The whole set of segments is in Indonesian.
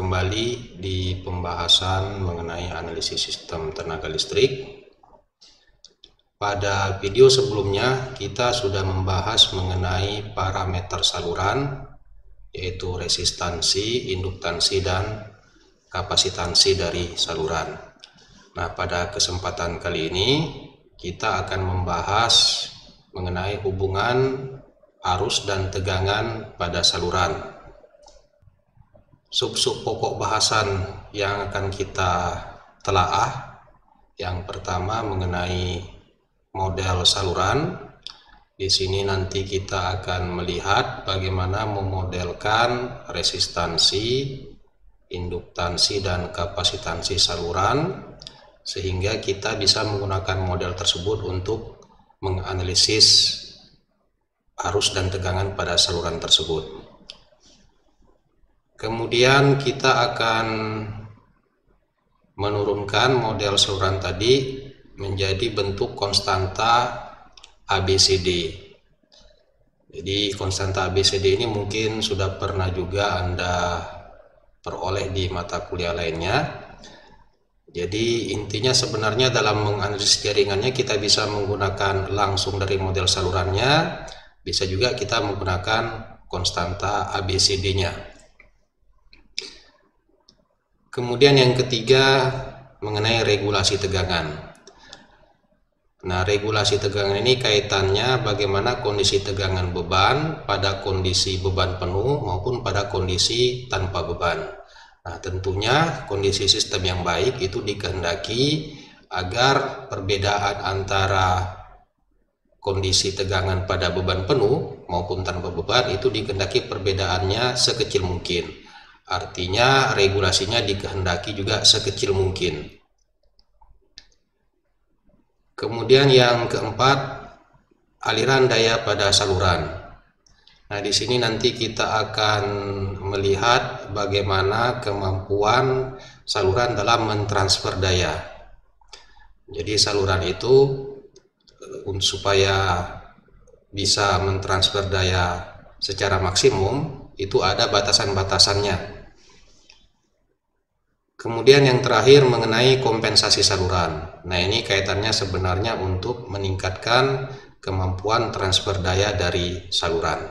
kembali di pembahasan mengenai analisis sistem tenaga listrik. Pada video sebelumnya kita sudah membahas mengenai parameter saluran, yaitu resistansi, induktansi, dan kapasitansi dari saluran. Nah, pada kesempatan kali ini kita akan membahas mengenai hubungan arus dan tegangan pada saluran. Sub-sub pokok bahasan yang akan kita telaah, yang pertama mengenai model saluran. Di sini nanti kita akan melihat bagaimana memodelkan resistansi, induktansi, dan kapasitansi saluran, sehingga kita bisa menggunakan model tersebut untuk menganalisis arus dan tegangan pada saluran tersebut. Kemudian kita akan menurunkan model saluran tadi menjadi bentuk konstanta ABCD. Jadi konstanta ABCD ini mungkin sudah pernah juga Anda peroleh di mata kuliah lainnya. Jadi intinya sebenarnya dalam menganalisis jaringannya kita bisa menggunakan langsung dari model salurannya, bisa juga kita menggunakan konstanta ABCD-nya. Kemudian yang ketiga mengenai regulasi tegangan. Nah, regulasi tegangan ini kaitannya bagaimana kondisi tegangan beban pada kondisi beban penuh maupun pada kondisi tanpa beban. Nah, tentunya kondisi sistem yang baik itu dikehendaki agar perbedaan antara kondisi tegangan pada beban penuh maupun tanpa beban itu dikehendaki perbedaannya sekecil mungkin. Artinya regulasinya dikehendaki juga sekecil mungkin. Kemudian yang keempat, aliran daya pada saluran. Nah, di sini nanti kita akan melihat bagaimana kemampuan saluran dalam mentransfer daya. Jadi saluran itu supaya bisa mentransfer daya secara maksimum itu ada batasan-batasannya. Kemudian yang terakhir mengenai kompensasi saluran. Nah, ini kaitannya sebenarnya untuk meningkatkan kemampuan transfer daya dari saluran.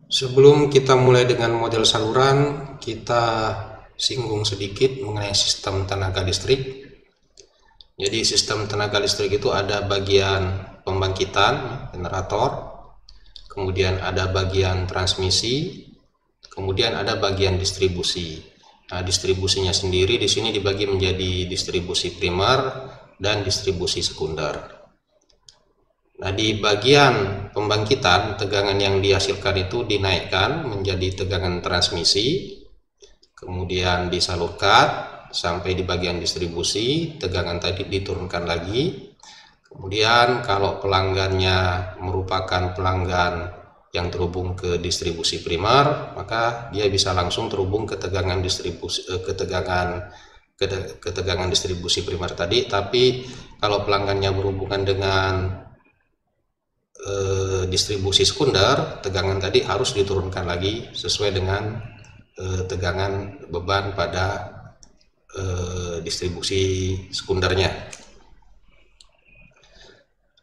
Sebelum kita mulai dengan model saluran, kita singgung sedikit mengenai sistem tenaga listrik. Jadi sistem tenaga listrik itu ada bagian pembangkitan, generator, kemudian ada bagian transmisi, kemudian ada bagian distribusi. Nah, distribusinya sendiri di sini dibagi menjadi distribusi primer dan distribusi sekunder. Nah, di bagian pembangkitan, tegangan yang dihasilkan itu dinaikkan menjadi tegangan transmisi, kemudian disalurkan sampai di bagian distribusi, tegangan tadi diturunkan lagi. Kemudian kalau pelanggannya merupakan pelanggan yang terhubung ke distribusi primer, maka dia bisa langsung terhubung ke tegangan distribusi primer tadi. Tapi kalau pelanggannya berhubungan dengan distribusi sekunder, tegangan tadi harus diturunkan lagi sesuai dengan tegangan beban pada distribusi sekundernya.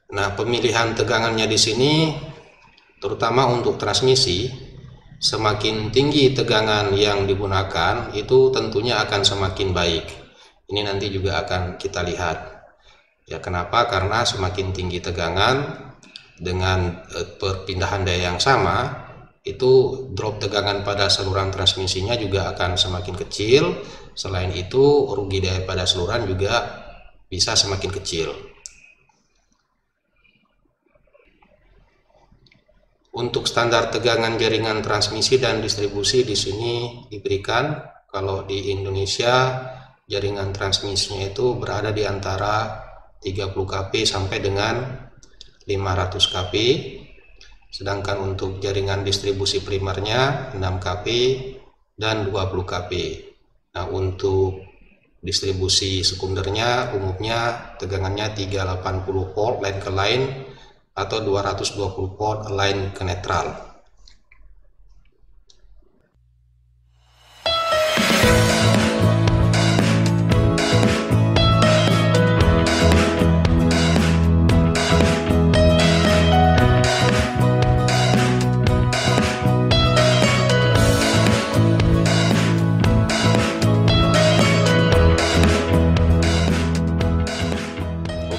Nah, pemilihan tegangannya di sini terutama untuk transmisi, semakin tinggi tegangan yang digunakan itu tentunya akan semakin baik. Ini nanti juga akan kita lihat. Ya, kenapa? Karena semakin tinggi tegangan dengan perpindahan daya yang sama, itu drop tegangan pada saluran transmisinya juga akan semakin kecil. Selain itu, rugi daya pada saluran juga bisa semakin kecil. Untuk standar tegangan jaringan transmisi dan distribusi di sini diberikan. Kalau di Indonesia jaringan transmisinya itu berada di antara 30 kP sampai dengan 500 kP. Sedangkan untuk jaringan distribusi primernya 6 kP dan 20 kP. Nah, untuk distribusi sekundernya umumnya tegangannya 380 volt line ke line atau 220 volt line ke netral.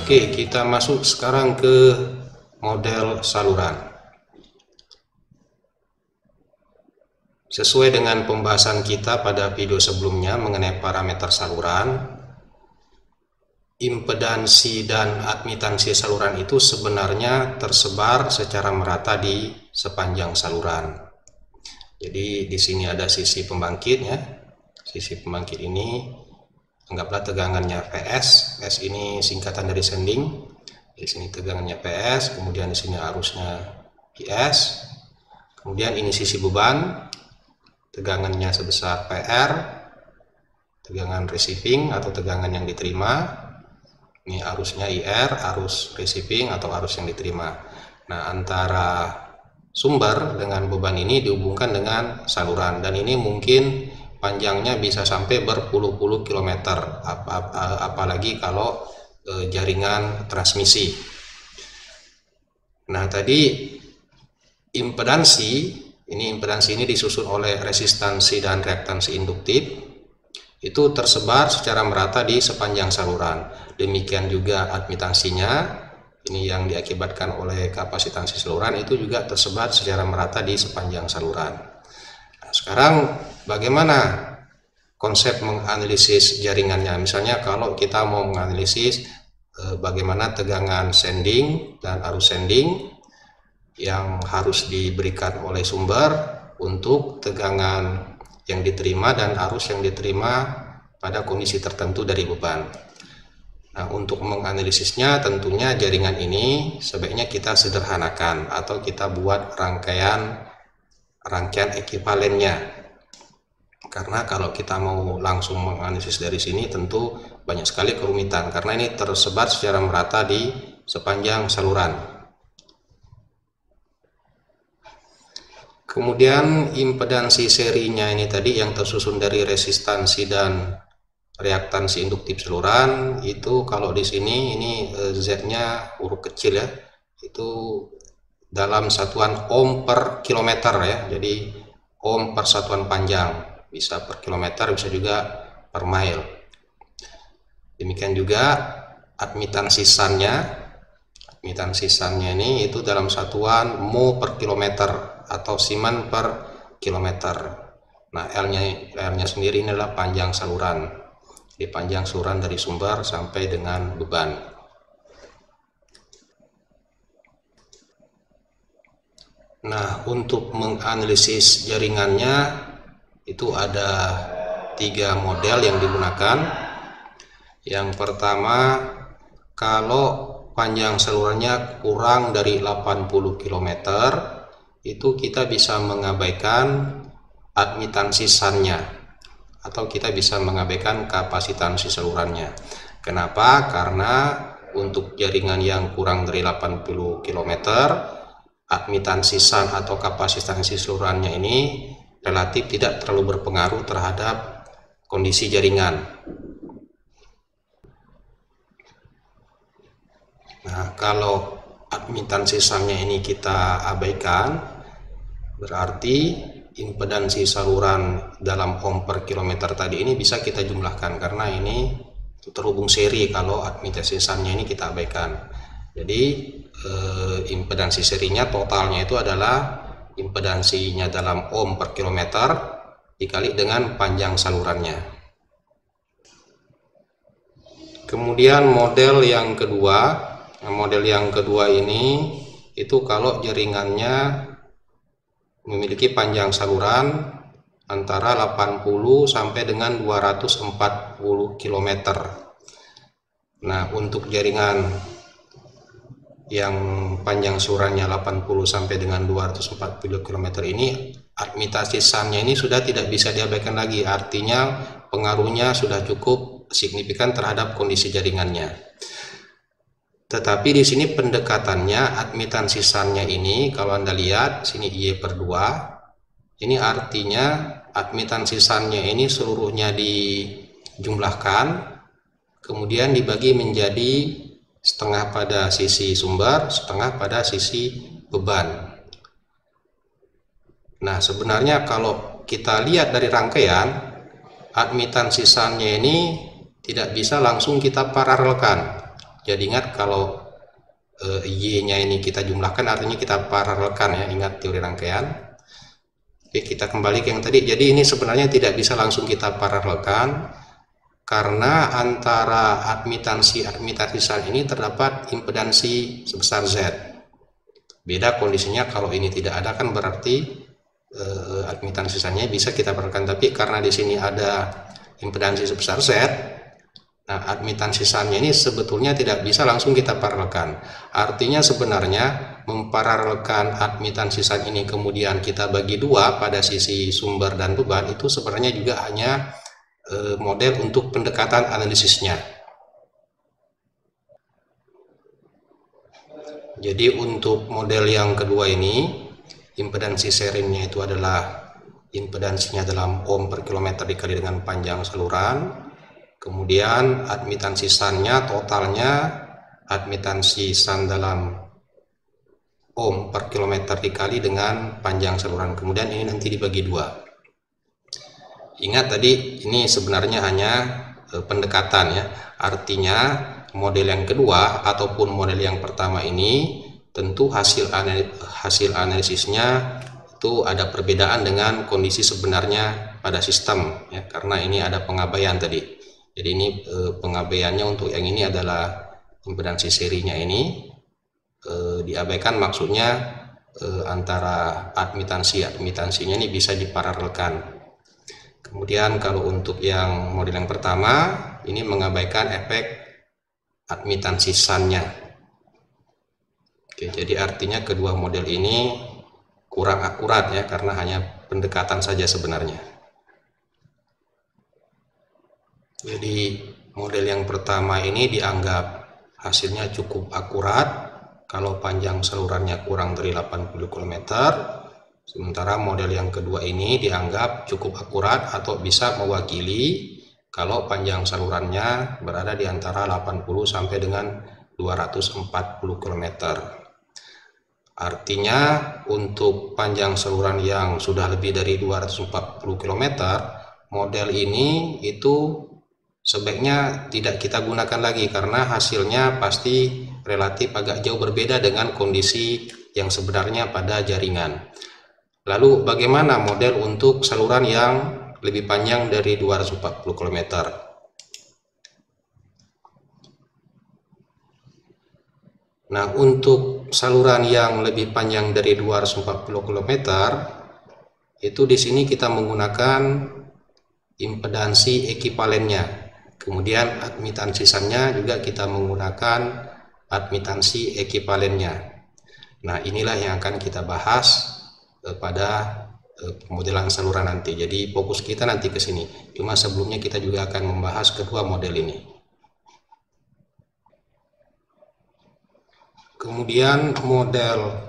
Oke, kita masuk sekarang ke model saluran. Sesuai dengan pembahasan kita pada video sebelumnya mengenai parameter saluran, impedansi dan admitansi saluran itu sebenarnya tersebar secara merata di sepanjang saluran. Jadi di sini ada sisi pembangkit ya. Sisi pembangkit ini anggaplah tegangannya PS. PS ini singkatan dari sending. Di sini tegangannya PS, kemudian di sini arusnya IS. Kemudian ini sisi beban. Tegangannya sebesar PR. Tegangan receiving atau tegangan yang diterima. Ini arusnya IR, arus receiving atau arus yang diterima. Nah, antara sumber dengan beban ini dihubungkan dengan saluran, dan ini mungkin panjangnya bisa sampai berpuluh-puluh kilometer, apalagi kalau jaringan transmisi. Nah, tadi impedansi ini disusun oleh resistansi dan reaktansi induktif, itu tersebar secara merata di sepanjang saluran. Demikian juga admitansinya, ini yang diakibatkan oleh kapasitansi saluran, itu juga tersebar secara merata di sepanjang saluran. Nah, sekarang bagaimana konsep menganalisis jaringannya? Misalnya kalau kita mau menganalisis bagaimana tegangan sending dan arus sending yang harus diberikan oleh sumber untuk tegangan yang diterima dan arus yang diterima pada kondisi tertentu dari beban. Nah, untuk menganalisisnya tentunya jaringan ini sebaiknya kita sederhanakan atau kita buat rangkaian ekuivalennya. Karena kalau kita mau langsung menganalisis dari sini tentu banyak sekali kerumitan karena ini tersebar secara merata di sepanjang saluran. Kemudian impedansi serinya ini tadi yang tersusun dari resistansi dan reaktansi induktif saluran, itu kalau di sini ini Z-nya huruf kecil ya, itu dalam satuan ohm per kilometer ya. Jadi ohm per satuan panjang, bisa per kilometer, bisa juga per mile. Demikian juga admitansi SAN-nya ini itu dalam satuan mho per kilometer atau Siemens per kilometer. Nah, L-nya sendiri ini adalah panjang saluran. Di panjang saluran dari sumber sampai dengan beban. Nah, untuk menganalisis jaringannya itu ada 3 model yang digunakan. Yang pertama, kalau panjang salurannya kurang dari 80 km, itu kita bisa mengabaikan admitansi SAN-nya atau kita bisa mengabaikan kapasitansi salurannya. Kenapa? Karena untuk jaringan yang kurang dari 80 km, admitansi SAN atau kapasitansi salurannya ini relatif tidak terlalu berpengaruh terhadap kondisi jaringan. Nah, kalau admitansi SAN-nya ini kita abaikan, berarti impedansi saluran dalam ohm per kilometer tadi ini bisa kita jumlahkan karena ini terhubung seri kalau admitansi SAN-nya ini kita abaikan. Jadi impedansi serinya totalnya itu adalah impedansinya dalam ohm per kilometer dikali dengan panjang salurannya. Kemudian model yang kedua ini itu kalau jaringannya memiliki panjang saluran antara 80 sampai dengan 240 km. Nah, untuk jaringan yang panjang salurannya 80 sampai dengan 240 km ini, admitansi SAN-nya ini sudah tidak bisa diabaikan lagi. Artinya pengaruhnya sudah cukup signifikan terhadap kondisi jaringannya. Tetapi di sini pendekatannya admitansi SAN-nya ini, kalau Anda lihat sini Y/2, ini artinya admitansi SAN-nya ini seluruhnya dijumlahkan, kemudian dibagi menjadi setengah pada sisi sumber, setengah pada sisi beban. Nah, sebenarnya kalau kita lihat dari rangkaian, admitansi SAN-nya ini tidak bisa langsung kita paralelkan. Jadi ingat kalau Y-nya ini kita jumlahkan artinya kita paralelkan ya, ingat teori rangkaian. Oke, kita kembali ke yang tadi. Jadi ini sebenarnya tidak bisa langsung kita paralelkan karena antara admitansi sisaan ini terdapat impedansi sebesar Z. Beda kondisinya kalau ini tidak ada, kan berarti admitansi sisanya bisa kita paralelkan, tapi karena di sini ada impedansi sebesar Z, nah admitansi sisanya ini sebetulnya tidak bisa langsung kita paralelkan. Artinya sebenarnya memparalelkan admitansi sisa ini kemudian kita bagi dua pada sisi sumber dan beban, itu sebenarnya juga hanya model untuk pendekatan analisisnya. Jadi untuk model yang kedua ini, impedansi serinya itu adalah impedansinya dalam ohm per kilometer dikali dengan panjang saluran. Kemudian admitansi shuntnya totalnya admitansi shunt dalam ohm per kilometer dikali dengan panjang saluran. Kemudian ini nanti dibagi dua. Ingat tadi ini sebenarnya hanya pendekatan ya. Artinya model yang kedua ataupun model yang pertama ini tentu hasil analisisnya itu ada perbedaan dengan kondisi sebenarnya pada sistem ya, karena ini ada pengabaian tadi. Jadi ini pengabaiannya untuk yang ini adalah impedansi serinya ini diabaikan, maksudnya antara admitansinya ini bisa diparalelkan. Kemudian kalau untuk yang model yang pertama ini mengabaikan efek admitansi shuntnya. Oke, jadi artinya kedua model ini kurang akurat ya, karena hanya pendekatan saja sebenarnya. Jadi model yang pertama ini dianggap hasilnya cukup akurat kalau panjang salurannya kurang dari 80 km. Sementara model yang kedua ini dianggap cukup akurat atau bisa mewakili kalau panjang salurannya berada di antara 80 sampai dengan 240 km. Artinya untuk panjang saluran yang sudah lebih dari 240 km, model ini itu sebaiknya tidak kita gunakan lagi karena hasilnya pasti relatif agak jauh berbeda dengan kondisi yang sebenarnya pada jaringan. Lalu bagaimana model untuk saluran yang lebih panjang dari 240 km? Nah, untuk saluran yang lebih panjang dari 240 km itu di sini kita menggunakan impedansi ekivalennya. Kemudian admitansi shuntnya juga kita menggunakan admitansi ekivalennya. Nah, inilah yang akan kita bahas pada pemodelan saluran nanti. Jadi fokus kita nanti ke sini. Cuma sebelumnya kita juga akan membahas kedua model ini. Kemudian model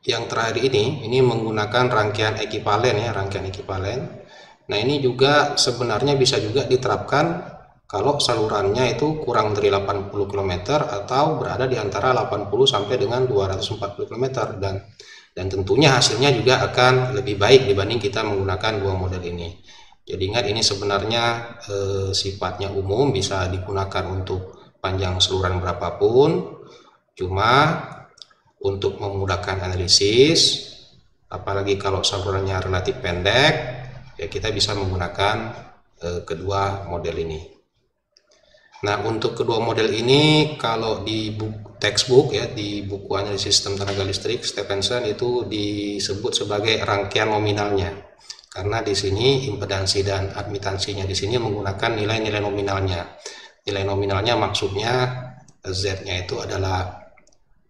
yang terakhir ini menggunakan rangkaian ekivalen ya, rangkaian ekivalen. Nah, ini juga sebenarnya bisa juga diterapkan kalau salurannya itu kurang dari 80 km atau berada di antara 80 sampai dengan 240 km, dan tentunya hasilnya juga akan lebih baik dibanding kita menggunakan dua model ini. Jadi ingat, ini sebenarnya sifatnya umum, bisa digunakan untuk panjang saluran berapapun. Cuma untuk memudahkan analisis, apalagi kalau salurannya relatif pendek, ya kita bisa menggunakan kedua model ini. Nah, untuk kedua model ini kalau di buku textbook ya, di buku analisis sistem tenaga listrik Stephenson itu disebut sebagai rangkaian nominalnya. Karena di sini impedansi dan admitansinya di sini menggunakan nilai-nilai nominalnya. Nilai nominalnya maksudnya Z-nya itu adalah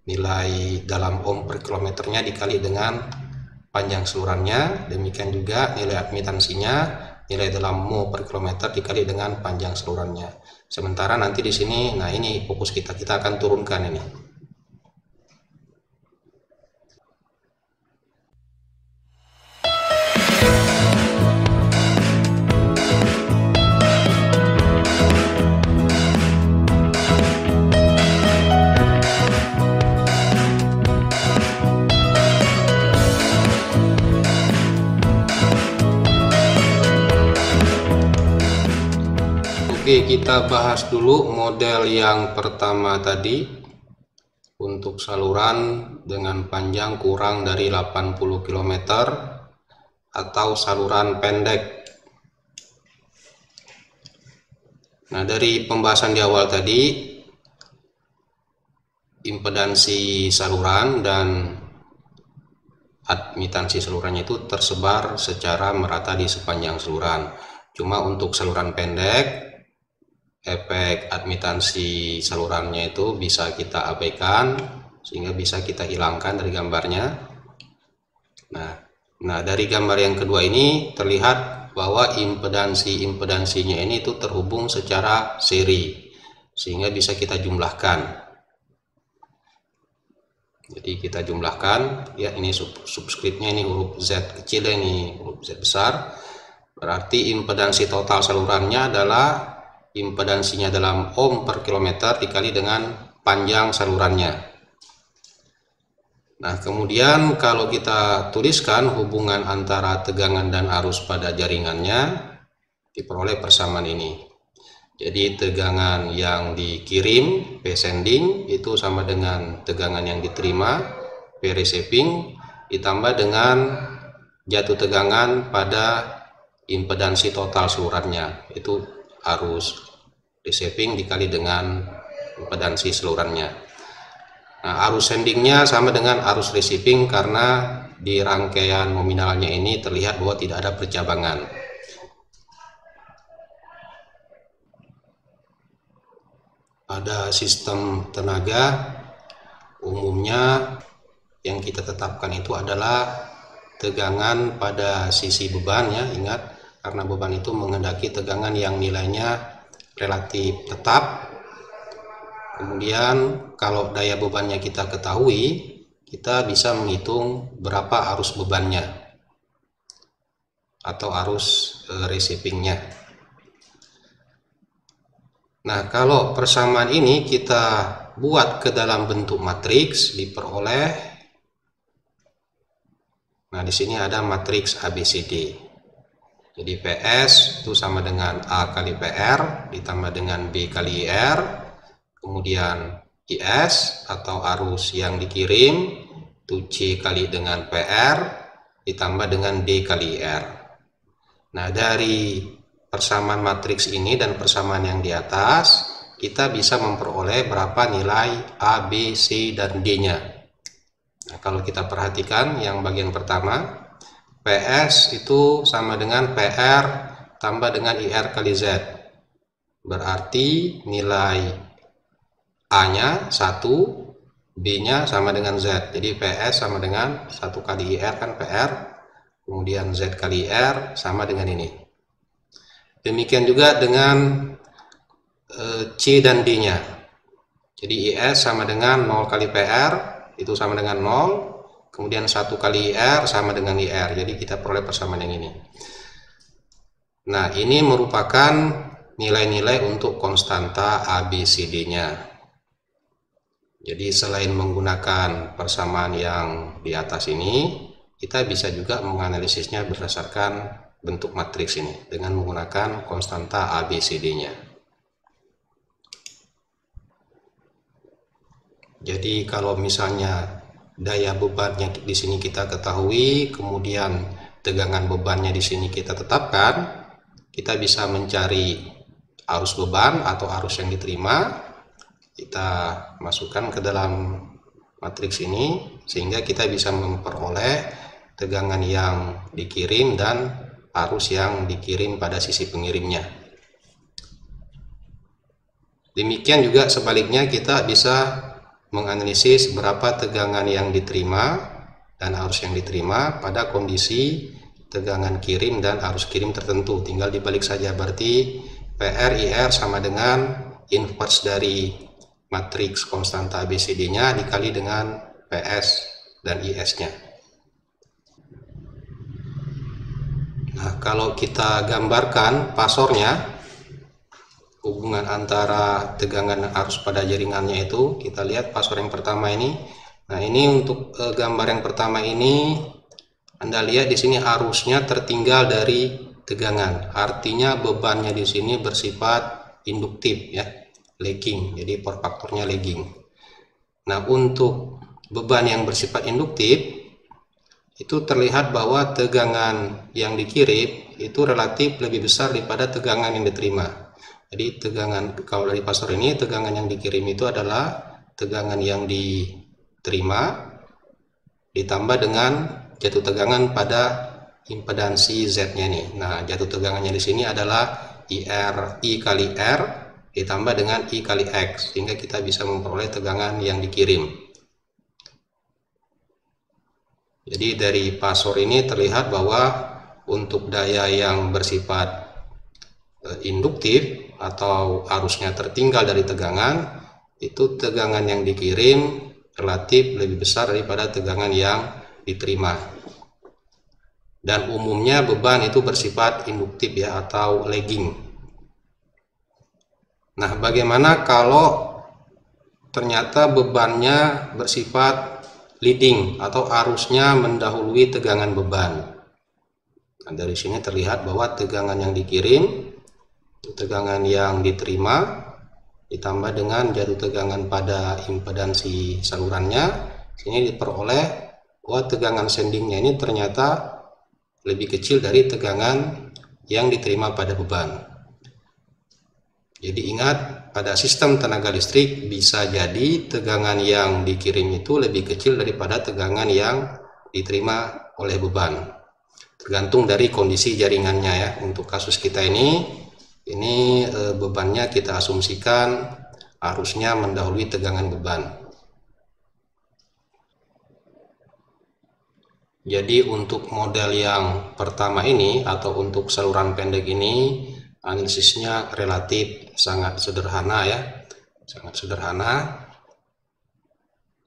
nilai dalam ohm per kilometernya dikali dengan panjang salurannya. Demikian juga nilai admitansinya, nilai dalam mho per kilometer dikali dengan panjang salurannya. Sementara nanti di sini, nah ini fokus kita akan turunkan ini. Oke, kita bahas dulu model yang pertama tadi untuk saluran dengan panjang kurang dari 80 km atau saluran pendek. Nah, dari pembahasan di awal tadi, impedansi saluran dan admitansi salurannya itu tersebar secara merata di sepanjang saluran. Cuma untuk saluran pendek, efek admitansi salurannya itu bisa kita abaikan sehingga bisa kita hilangkan dari gambarnya. Nah, dari gambar yang kedua ini terlihat bahwa impedansinya ini itu terhubung secara seri sehingga bisa kita jumlahkan. Jadi kita jumlahkan ya, ini subskripnya ini huruf Z kecil, ini huruf Z besar. Berarti impedansi total salurannya adalah impedansinya dalam ohm per kilometer dikali dengan panjang salurannya. Nah, kemudian kalau kita tuliskan hubungan antara tegangan dan arus pada jaringannya, diperoleh persamaan ini. Jadi tegangan yang dikirim P sending itu sama dengan tegangan yang diterima P receiving ditambah dengan jatuh tegangan pada impedansi total salurannya, itu arus receiving dikali dengan impedansi salurannya. Nah, arus sendingnya sama dengan arus receiving karena di rangkaian nominalnya ini terlihat bahwa tidak ada percabangan. Pada sistem tenaga umumnya yang kita tetapkan itu adalah tegangan pada sisi beban ya, ingat, karena beban itu menghendaki tegangan yang nilainya relatif tetap. Kemudian kalau daya bebannya kita ketahui, kita bisa menghitung berapa arus bebannya atau arus receivingnya. Nah, kalau persamaan ini kita buat ke dalam bentuk matriks, diperoleh. Nah, di sini ada matriks ABCD. Jadi PS itu sama dengan A kali PR ditambah dengan B kali IR, kemudian IS atau arus yang dikirim itu C kali dengan PR ditambah dengan D kali IR. Nah, dari persamaan matriks ini dan persamaan yang di atas, kita bisa memperoleh berapa nilai A, B, C, dan D-nya. Nah, kalau kita perhatikan yang bagian pertama, PS itu sama dengan PR tambah dengan IR kali Z. Berarti nilai A-nya 1, B-nya sama dengan Z. Jadi PS sama dengan 1 kali IR kan PR, kemudian Z kali IR sama dengan ini. Demikian juga dengan C dan D-nya. Jadi IS sama dengan 0 kali PR, itu sama dengan 0. Kemudian 1 kali IR sama dengan IR. Jadi kita peroleh persamaan yang ini. Nah, ini merupakan nilai-nilai untuk konstanta ABCD-nya. Jadi selain menggunakan persamaan yang di atas ini, kita bisa juga menganalisisnya berdasarkan bentuk matriks ini dengan menggunakan konstanta ABCD-nya. Jadi kalau misalnya daya bebannya di sini kita ketahui, kemudian tegangan bebannya di sini kita tetapkan, kita bisa mencari arus beban atau arus yang diterima, kita masukkan ke dalam matriks ini sehingga kita bisa memperoleh tegangan yang dikirim dan arus yang dikirim pada sisi pengirimnya. Demikian juga sebaliknya, kita bisa menganalisis berapa tegangan yang diterima dan arus yang diterima pada kondisi tegangan kirim dan arus kirim tertentu. Tinggal dibalik saja, berarti PR IR sama dengan inverse dari matriks konstanta ABCD-nya dikali dengan PS dan IS-nya. Nah, kalau kita gambarkan pasornya, hubungan antara tegangan dan arus pada jaringannya itu, kita lihat pasor yang pertama ini. Nah, ini untuk gambar yang pertama ini, Anda lihat di sini arusnya tertinggal dari tegangan. Artinya bebannya di sini bersifat induktif ya, lagging. Jadi power faktornya lagging. Nah, untuk beban yang bersifat induktif itu terlihat bahwa tegangan yang dikirim itu relatif lebih besar daripada tegangan yang diterima. Jadi tegangan, kalau dari pasar ini, tegangan yang dikirim itu adalah tegangan yang diterima ditambah dengan jatuh tegangan pada impedansi Z-nya nih. Nah, jatuh tegangannya di sini adalah I kali R ditambah dengan I kali X, sehingga kita bisa memperoleh tegangan yang dikirim. Jadi dari pasor ini terlihat bahwa untuk daya yang bersifat induktif atau arusnya tertinggal dari tegangan, itu tegangan yang dikirim relatif lebih besar daripada tegangan yang diterima. Dan umumnya beban itu bersifat induktif ya, atau lagging. Nah, bagaimana kalau ternyata bebannya bersifat leading atau arusnya mendahului tegangan beban? Nah, dari sini terlihat bahwa tegangan yang dikirim, tegangan yang diterima ditambah dengan jatuh tegangan pada impedansi salurannya, sini diperoleh bahwa tegangan sendingnya ini ternyata lebih kecil dari tegangan yang diterima pada beban. Jadi ingat, pada sistem tenaga listrik bisa jadi tegangan yang dikirim itu lebih kecil daripada tegangan yang diterima oleh beban. Tergantung dari kondisi jaringannya ya. Untuk kasus kita ini bebannya kita asumsikan arusnya mendahului tegangan beban. Jadi untuk model yang pertama ini atau untuk saluran pendek ini, analisisnya relatif sangat sederhana ya, sangat sederhana.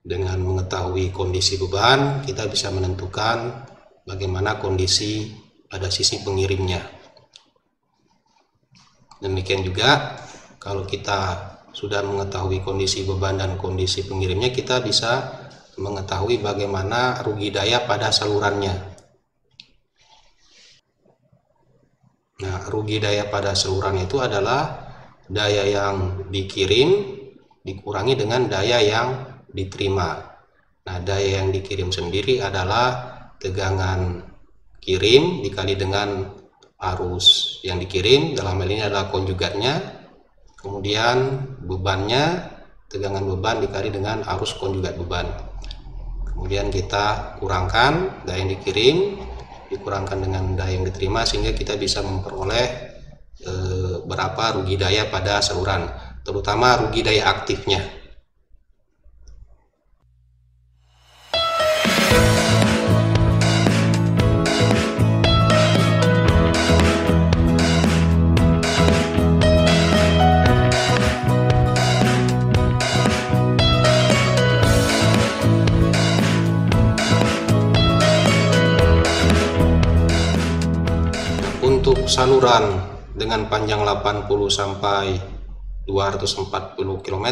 Dengan mengetahui kondisi beban, kita bisa menentukan bagaimana kondisi pada sisi pengirimnya. Demikian juga kalau kita sudah mengetahui kondisi beban dan kondisi pengirimnya, kita bisa mengetahui bagaimana rugi daya pada salurannya. Nah, rugi daya pada saluran itu adalah daya yang dikirim dikurangi dengan daya yang diterima. Nah, daya yang dikirim sendiri adalah tegangan kirim dikali dengan arus yang dikirim, dalam hal ini adalah konjugatnya, kemudian bebannya, tegangan beban dikali dengan arus konjugat beban. Kemudian kita kurangkan daya yang dikirim dikurangkan dengan daya yang diterima, sehingga kita bisa memperoleh berapa rugi daya pada saluran, terutama rugi daya aktifnya. Untuk saluran dengan panjang 80 sampai 240 km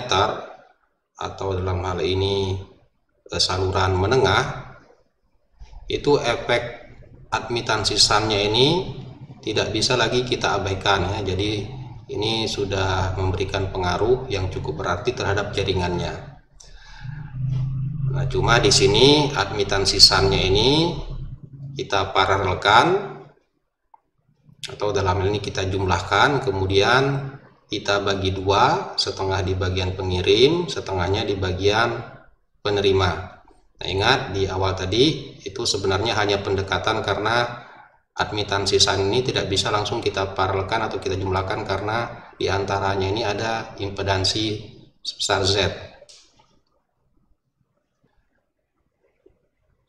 atau dalam hal ini saluran menengah, itu efek admitansi SUN-nya ini tidak bisa lagi kita abaikan ya. Jadi ini sudah memberikan pengaruh yang cukup berarti terhadap jaringannya. Nah, cuma di sini admitansi SUN-nya ini kita paralelkan, atau dalam hal ini kita jumlahkan, kemudian kita bagi dua, setengah di bagian pengirim, setengahnya di bagian penerima. Nah, ingat di awal tadi itu sebenarnya hanya pendekatan, karena admitansi SUN ini tidak bisa langsung kita paralelkan atau kita jumlahkan, karena di antaranya ini ada impedansi sebesar Z.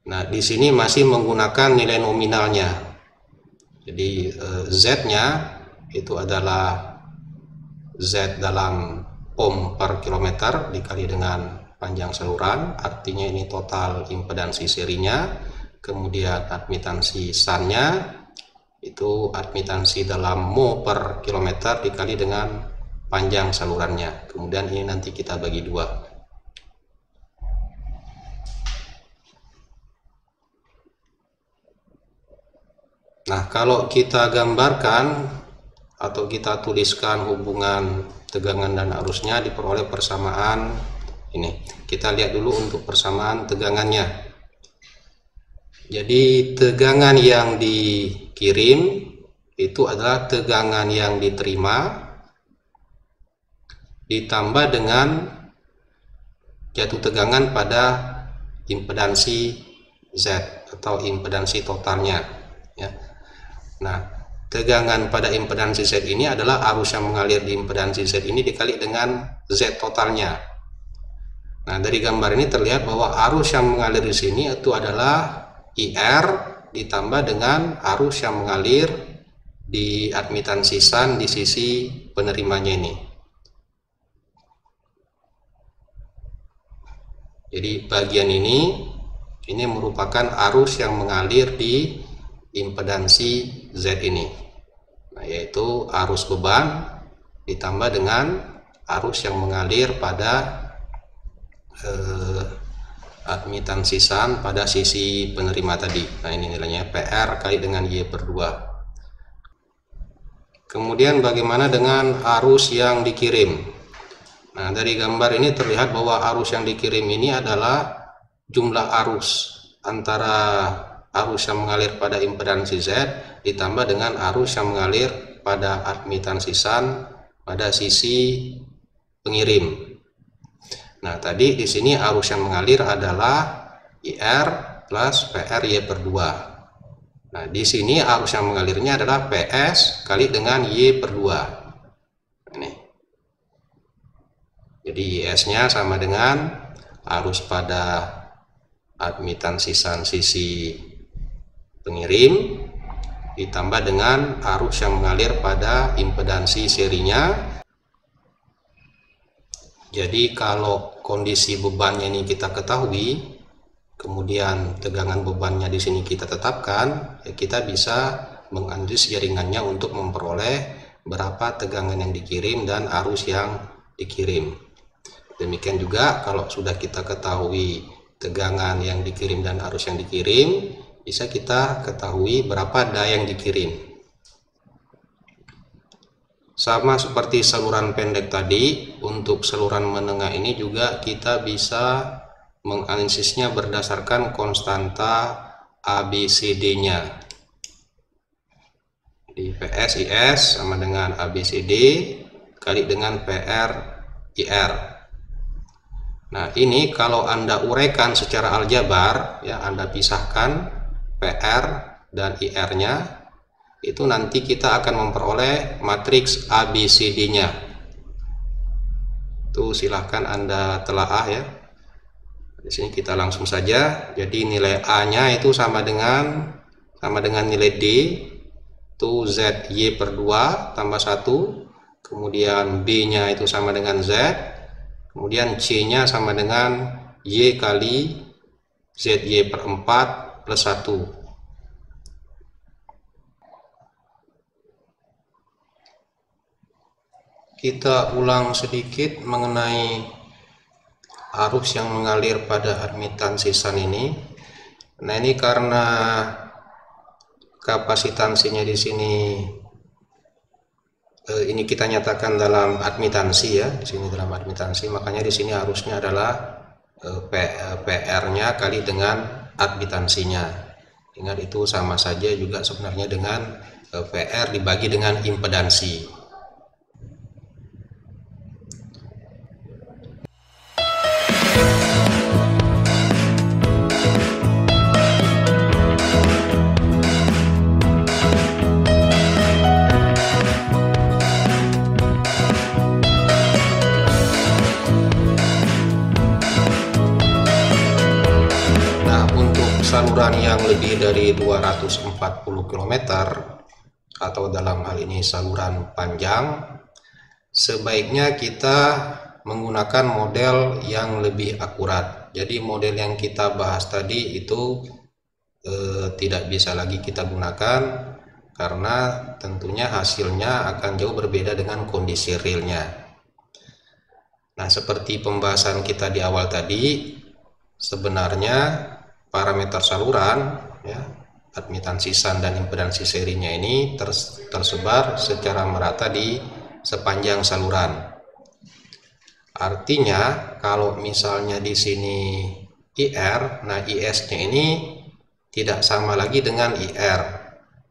Nah, di sini masih menggunakan nilai nominalnya. Jadi Z-nya itu adalah Z dalam ohm per kilometer dikali dengan panjang saluran, artinya ini total impedansi serinya. Kemudian admitansi SUN-nya itu admitansi dalam mho per kilometer dikali dengan panjang salurannya. Kemudian ini nanti kita bagi dua. Nah, kalau kita gambarkan atau kita tuliskan hubungan tegangan dan arusnya diperoleh persamaan ini. Kita lihat dulu untuk persamaan tegangannya. Jadi tegangan yang dikirim itu adalah tegangan yang diterima ditambah dengan jatuh tegangan pada impedansi Z atau impedansi totalnya ya. Nah, tegangan pada impedansi Z ini adalah arus yang mengalir di impedansi Z ini dikali dengan Z totalnya. Nah, dari gambar ini terlihat bahwa arus yang mengalir di sini itu adalah IR ditambah dengan arus yang mengalir di admitansi SAN di sisi penerimanya ini. Jadi bagian ini merupakan arus yang mengalir di impedansi Z ini. Nah, yaitu arus beban ditambah dengan arus yang mengalir pada admitansi SAN pada sisi penerima tadi. Nah, ini nilainya PR kali dengan Y/2. Kemudian bagaimana dengan arus yang dikirim? Nah, dari gambar ini terlihat bahwa arus yang dikirim ini adalah jumlah arus antara arus yang mengalir pada impedansi Z ditambah dengan arus yang mengalir pada admitansi SAN pada sisi pengirim. Nah, tadi di sini arus yang mengalir adalah IR plus PR Y/2. Nah, di sini arus yang mengalirnya adalah PS kali dengan Y/2. Ini. Jadi IS-nya sama dengan arus pada admitansi SAN sisi pengirim ditambah dengan arus yang mengalir pada impedansi serinya. Jadi kalau kondisi bebannya ini kita ketahui, kemudian tegangan bebannya di sini kita tetapkan, ya kita bisa menganalisis jaringannya untuk memperoleh berapa tegangan yang dikirim dan arus yang dikirim. Demikian juga kalau sudah kita ketahui tegangan yang dikirim dan arus yang dikirim, bisa kita ketahui berapa daya yang dikirim. Sama seperti saluran pendek tadi, untuk saluran menengah ini juga kita bisa menganalisisnya berdasarkan konstanta ABCD-nya. Di PS IS sama dengan ABCD kali dengan PR IR. Nah, ini kalau Anda uraikan secara aljabar, ya Anda pisahkan PR dan IR-nya, itu nanti kita akan memperoleh matriks ABCD-nya. Itu silahkan Anda telaah ya. Di sini kita langsung saja. Jadi nilai A-nya itu sama dengan nilai D, itu ZY/2 tambah 1. Kemudian B-nya itu sama dengan Z. Kemudian C-nya sama dengan Y kali ZY/4 plus 1. Kita ulang sedikit mengenai arus yang mengalir pada admitansi SAN ini. Nah, ini karena kapasitansinya di sini ini kita nyatakan dalam admitansi ya, di sini dalam admitansi, makanya di sini arusnya adalah PR-nya kali dengan admitansinya. Ingat itu sama saja juga sebenarnya dengan PR dibagi dengan impedansi. Saluran yang lebih dari 240 km atau dalam hal ini saluran panjang, sebaiknya kita menggunakan model yang lebih akurat. Jadi model yang kita bahas tadi itu tidak bisa lagi kita gunakan karena tentunya hasilnya akan jauh berbeda dengan kondisi realnya. Nah, seperti pembahasan kita di awal tadi, sebenarnya parameter saluran ya admitansi shunt dan impedansi serinya ini tersebar secara merata di sepanjang saluran. Artinya kalau misalnya di sini IR, nah IS-nya ini tidak sama lagi dengan IR.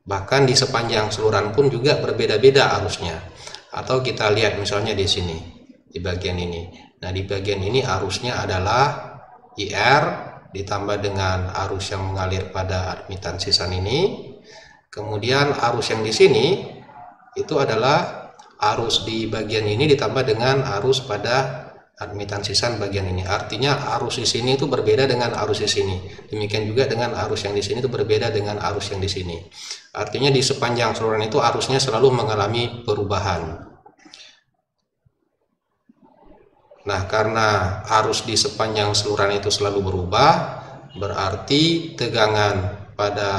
Bahkan di sepanjang saluran pun juga berbeda-beda arusnya. Atau kita lihat misalnya di sini, di bagian ini. Nah, di bagian ini arusnya adalah IR ditambah dengan arus yang mengalir pada admitansi shunt ini. Kemudian arus yang di sini itu adalah arus di bagian ini ditambah dengan arus pada admitansi shunt bagian ini. Artinya arus di sini itu berbeda dengan arus di sini. Demikian juga dengan arus yang di sini itu berbeda dengan arus yang di sini. Artinya di sepanjang saluran itu arusnya selalu mengalami perubahan. Nah, karena arus di sepanjang saluran itu selalu berubah, berarti tegangan pada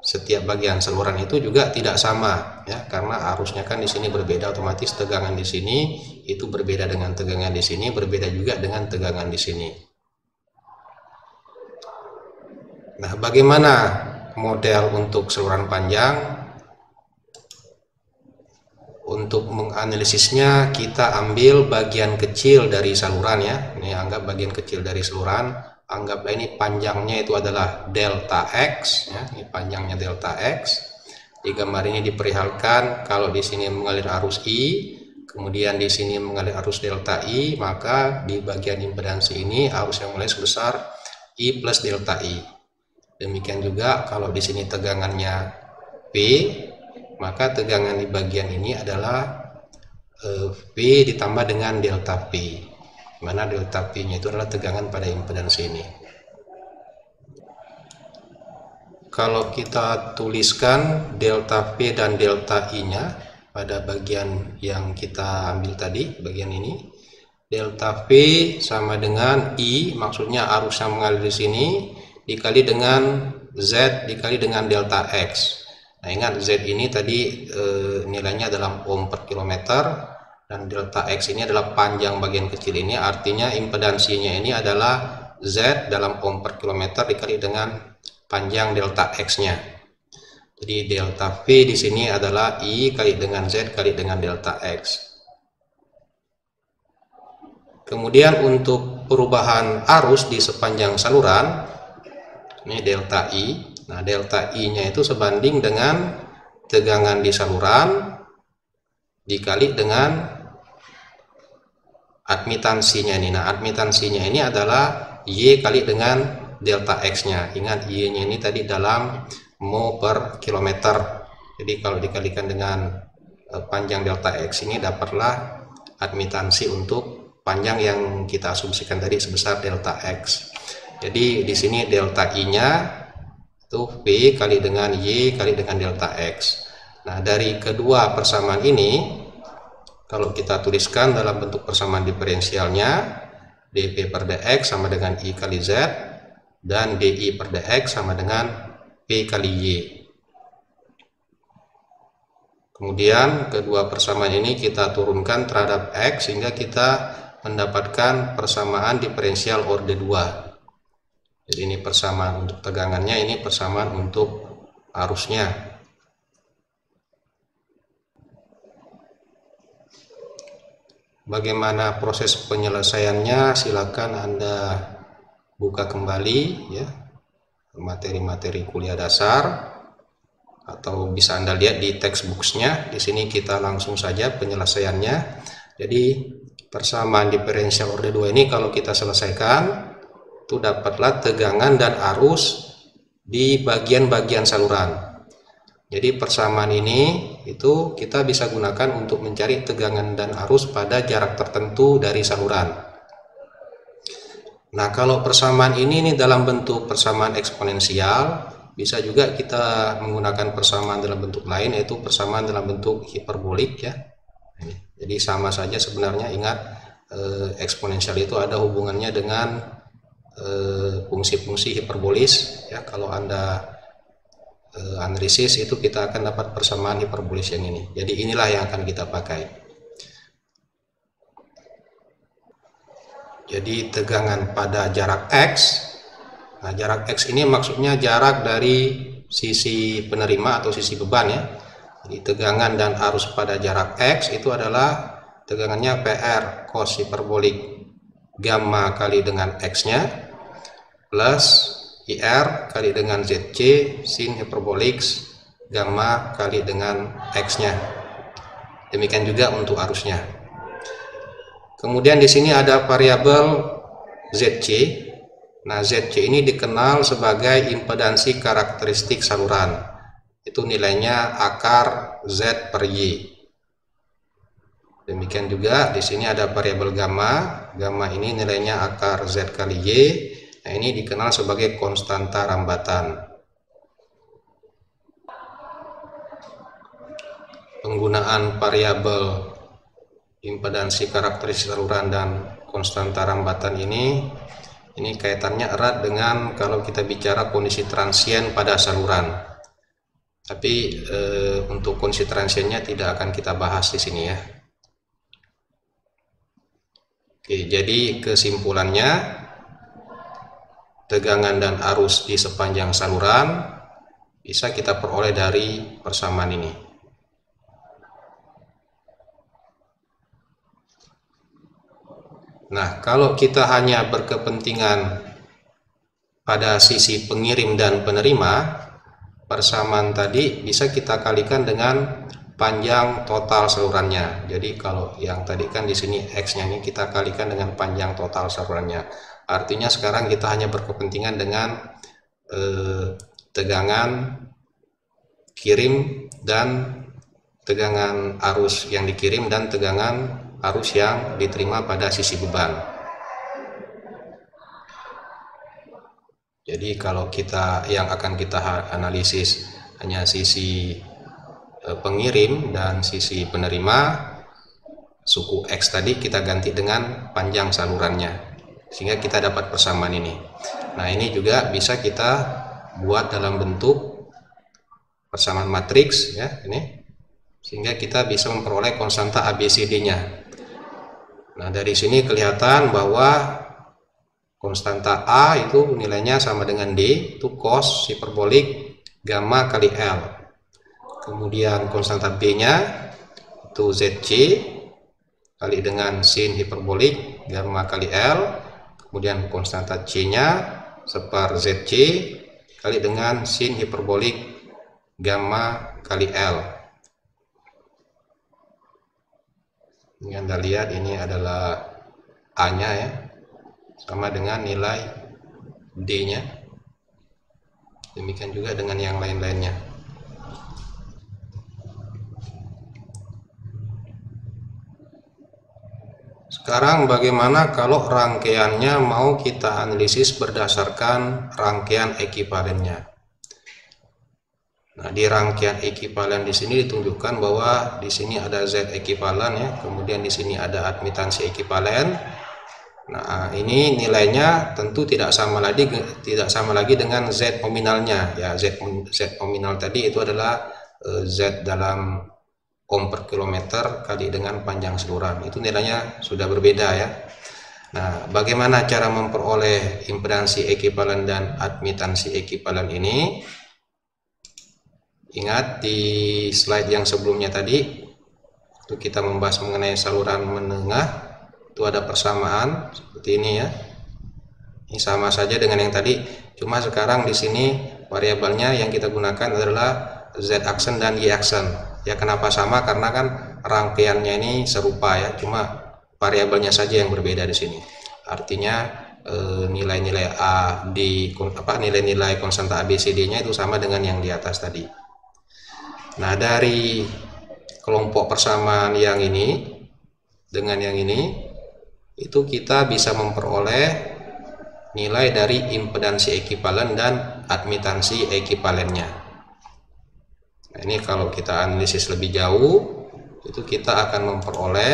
setiap bagian saluran itu juga tidak sama, ya, karena arusnya kan di sini berbeda, otomatis tegangan di sini itu berbeda dengan tegangan di sini, berbeda juga dengan tegangan di sini. Nah, bagaimana model untuk saluran panjang? Untuk menganalisisnya kita ambil bagian kecil dari saluran, ya. Ini anggap bagian kecil dari saluran, anggaplah ini panjangnya itu adalah delta X, ya. Ini panjangnya delta X. Di gambar ini diperlihatkan kalau di sini mengalir arus I, kemudian di sini mengalir arus delta I, maka di bagian impedansi ini arus yang mulai sebesar I plus delta I. Demikian juga kalau di sini tegangannya P, maka tegangan di bagian ini adalah V ditambah dengan delta P, mana delta P-nya itu adalah tegangan pada impedansi ini. Kalau kita tuliskan delta P dan delta I-nya pada bagian yang kita ambil tadi, bagian ini, delta P sama dengan I, maksudnya arus yang mengalir di sini, dikali dengan Z dikali dengan delta X. Nah, ingat Z ini tadi nilainya dalam ohm per kilometer, dan delta X ini adalah panjang bagian kecil ini, artinya impedansinya ini adalah Z dalam ohm per kilometer dikali dengan panjang delta X-nya. Jadi delta V di sini adalah I kali dengan Z kali dengan delta X. Kemudian untuk perubahan arus di sepanjang saluran, ini delta I. Nah, delta I-nya itu sebanding dengan tegangan di saluran dikali dengan admitansinya ini. Nah, admitansinya ini adalah Y kali dengan delta X-nya. Ingat, Y-nya ini tadi dalam mho per kilometer. Jadi kalau dikalikan dengan panjang delta X ini, dapatlah admitansi untuk panjang yang kita asumsikan tadi sebesar delta X. Jadi di sini delta I-nya itu V kali dengan Y kali dengan delta X. Nah, dari kedua persamaan ini, kalau kita tuliskan dalam bentuk persamaan diferensialnya, dP per dx sama dengan I kali Z, dan dI per dx sama dengan P kali Y. Kemudian kedua persamaan ini kita turunkan terhadap X sehingga kita mendapatkan persamaan diferensial orde 2. Jadi ini persamaan untuk tegangannya, ini persamaan untuk arusnya. Bagaimana proses penyelesaiannya? Silakan Anda buka kembali, ya, materi-materi kuliah dasar, atau bisa Anda lihat di textbooks-nya. Di sini kita langsung saja penyelesaiannya. Jadi persamaan diferensial orde 2 ini kalau kita selesaikan, itu dapatlah tegangan dan arus di bagian-bagian saluran. Jadi persamaan ini itu kita bisa gunakan untuk mencari tegangan dan arus pada jarak tertentu dari saluran. Nah, kalau persamaan ini dalam bentuk persamaan eksponensial, bisa juga kita menggunakan persamaan dalam bentuk lain, yaitu persamaan dalam bentuk hiperbolik, ya. Jadi sama saja sebenarnya. Ingat, eksponensial itu ada hubungannya dengan fungsi-fungsi hiperbolis, ya. Kalau Anda analisis itu kita akan dapat persamaan hiperbolis yang ini. Jadi inilah yang akan kita pakai. Jadi tegangan pada jarak X. Nah, jarak X ini maksudnya jarak dari sisi penerima atau sisi beban ya. Jadi tegangan dan arus pada jarak X itu adalah tegangannya PR cos hiperbolik gamma kali dengan X-nya plus IR kali dengan ZC sin hiperbolik gamma kali dengan X-nya. Demikian juga untuk arusnya. Kemudian di sini ada variabel ZC. Nah, ZC ini dikenal sebagai impedansi karakteristik saluran. Itu nilainya akar Z per Y. Demikian juga di sini ada variabel gamma. Gamma ini nilainya akar Z kali Y. Nah, ini dikenal sebagai konstanta rambatan. Penggunaan variabel impedansi karakteristik saluran dan konstanta rambatan ini kaitannya erat dengan kalau kita bicara kondisi transien pada saluran. Tapi untuk kondisi transiennya tidak akan kita bahas di sini ya. Oke, jadi kesimpulannya, tegangan dan arus di sepanjang saluran bisa kita peroleh dari persamaan ini. Nah, kalau kita hanya berkepentingan pada sisi pengirim dan penerima, persamaan tadi bisa kita kalikan dengan panjang total salurannya. Jadi kalau yang tadi kan di sini X-nya ini kita kalikan dengan panjang total salurannya. Artinya sekarang kita hanya berkepentingan dengan tegangan kirim dan tegangan arus yang dikirim dan tegangan arus yang diterima pada sisi beban. Jadi kalau kita yang akan kita analisis hanya sisi pengirim dan sisi penerima, suku X tadi kita ganti dengan panjang salurannya sehingga kita dapat persamaan ini. Nah, ini juga bisa kita buat dalam bentuk persamaan matriks ya, ini sehingga kita bisa memperoleh konstanta ABCD-nya. Nah, dari sini kelihatan bahwa konstanta A itu nilainya sama dengan D, itu cos hiperbolik gamma kali L. Kemudian konstanta B-nya itu ZC kali dengan sin hiperbolik gamma kali L. Kemudian konstanta C-nya separ ZC kali dengan sin hiperbolik gamma kali L. Ini Anda lihat ini adalah A-nya ya, sama dengan nilai D-nya. Demikian juga dengan yang lain-lainnya. Sekarang bagaimana kalau rangkaiannya mau kita analisis berdasarkan rangkaian ekivalennya? Nah, di rangkaian ekivalen di sini ditunjukkan bahwa di sini ada Z ekivalen ya, kemudian di sini ada admitansi ekivalen. Nah, ini nilainya tentu tidak sama lagi dengan Z nominalnya ya. Z nominal tadi itu adalah Z dalam ohm per kilometer kali dengan panjang saluran. Itu nilainya sudah berbeda ya. Nah, bagaimana cara memperoleh impedansi ekivalen dan admitansi ekivalen ini? Ingat di slide yang sebelumnya tadi, itu kita membahas mengenai saluran menengah, itu ada persamaan seperti ini ya. Ini sama saja dengan yang tadi, cuma sekarang di sini variabelnya yang kita gunakan adalah Z aksen dan Y aksen. Ya, kenapa sama? Karena kan rangkaiannya ini serupa ya, cuma variabelnya saja yang berbeda di sini. Artinya nilai-nilai A di nilai-nilai konstanta ABCD-nya itu sama dengan yang di atas tadi. Nah, dari kelompok persamaan yang ini dengan yang ini, itu kita bisa memperoleh nilai dari impedansi ekivalen dan admitansi ekivalennya. Nah, ini kalau kita analisis lebih jauh, itu kita akan memperoleh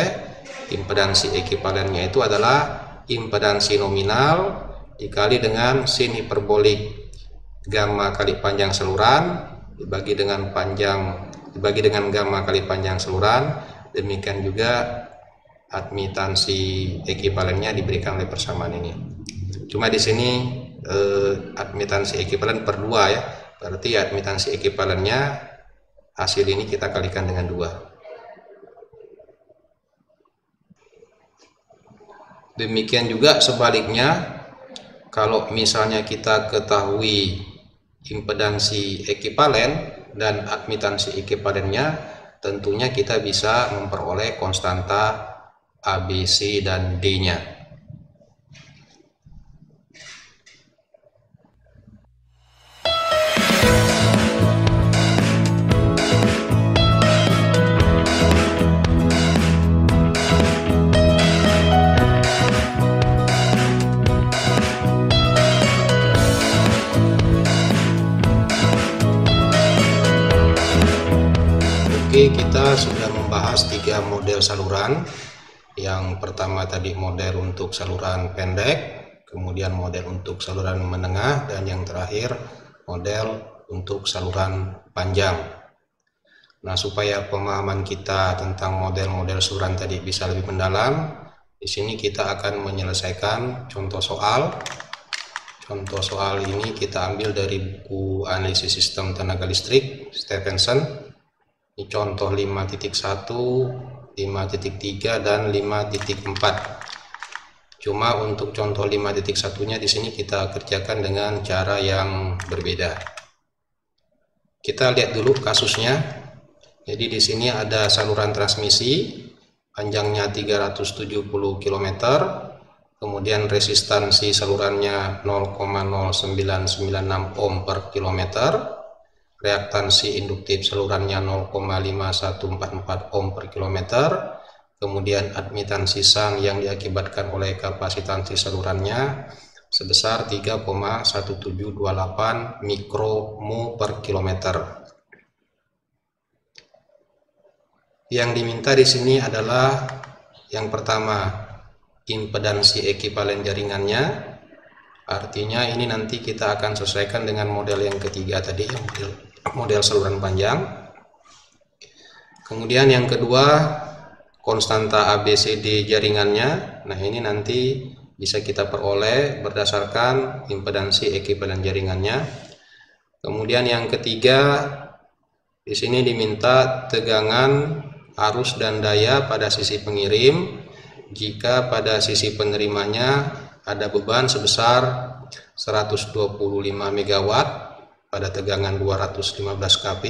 impedansi ekivalennya itu adalah impedansi nominal dikali dengan sin hiperbolik gamma kali panjang saluran dibagi dengan gamma kali panjang saluran. Demikian juga admitansi ekivalennya diberikan oleh persamaan ini. Cuma di sini admitansi ekivalen per 2 ya, Berarti admitansi ekuivalennya hasil ini kita kalikan dengan 2. Demikian juga sebaliknya, kalau misalnya kita ketahui impedansi ekuivalen dan admitansi ekuivalennya, tentunya kita bisa memperoleh konstanta A, B, C, dan D-nya. Oke, kita sudah membahas 3 model saluran. Yang pertama tadi model untuk saluran pendek, kemudian model untuk saluran menengah, dan yang terakhir model untuk saluran panjang. Nah, supaya pemahaman kita tentang model-model saluran tadi bisa lebih mendalam, di sini kita akan menyelesaikan contoh soal. Contoh soal ini kita ambil dari buku Analisis Sistem Tenaga Listrik Stephenson. Ini contoh 5.1, 5.3, dan 5.4. Cuma untuk contoh 5.1-nya di sini kita kerjakan dengan cara yang berbeda. Kita lihat dulu kasusnya. Jadi di sini ada saluran transmisi, panjangnya 370 km, kemudian resistansi salurannya 0,0996 ohm per kilometer. Reaktansi induktif salurannya 0,5144 ohm per kilometer, kemudian admitansi sang yang diakibatkan oleh kapasitansi salurannya sebesar 3,1728 mikromol per kilometer. Yang diminta di sini adalah yang pertama impedansi ekuivalen jaringannya. Artinya ini nanti kita akan sesuaikan dengan model yang ketiga tadi, model saluran panjang. Kemudian yang kedua konstanta ABCD jaringannya. Nah, ini nanti bisa kita peroleh berdasarkan impedansi ekuivalen jaringannya. Kemudian yang ketiga di sini diminta tegangan, arus, dan daya pada sisi pengirim jika pada sisi penerimanya ada beban sebesar 125 MW pada tegangan 215 kV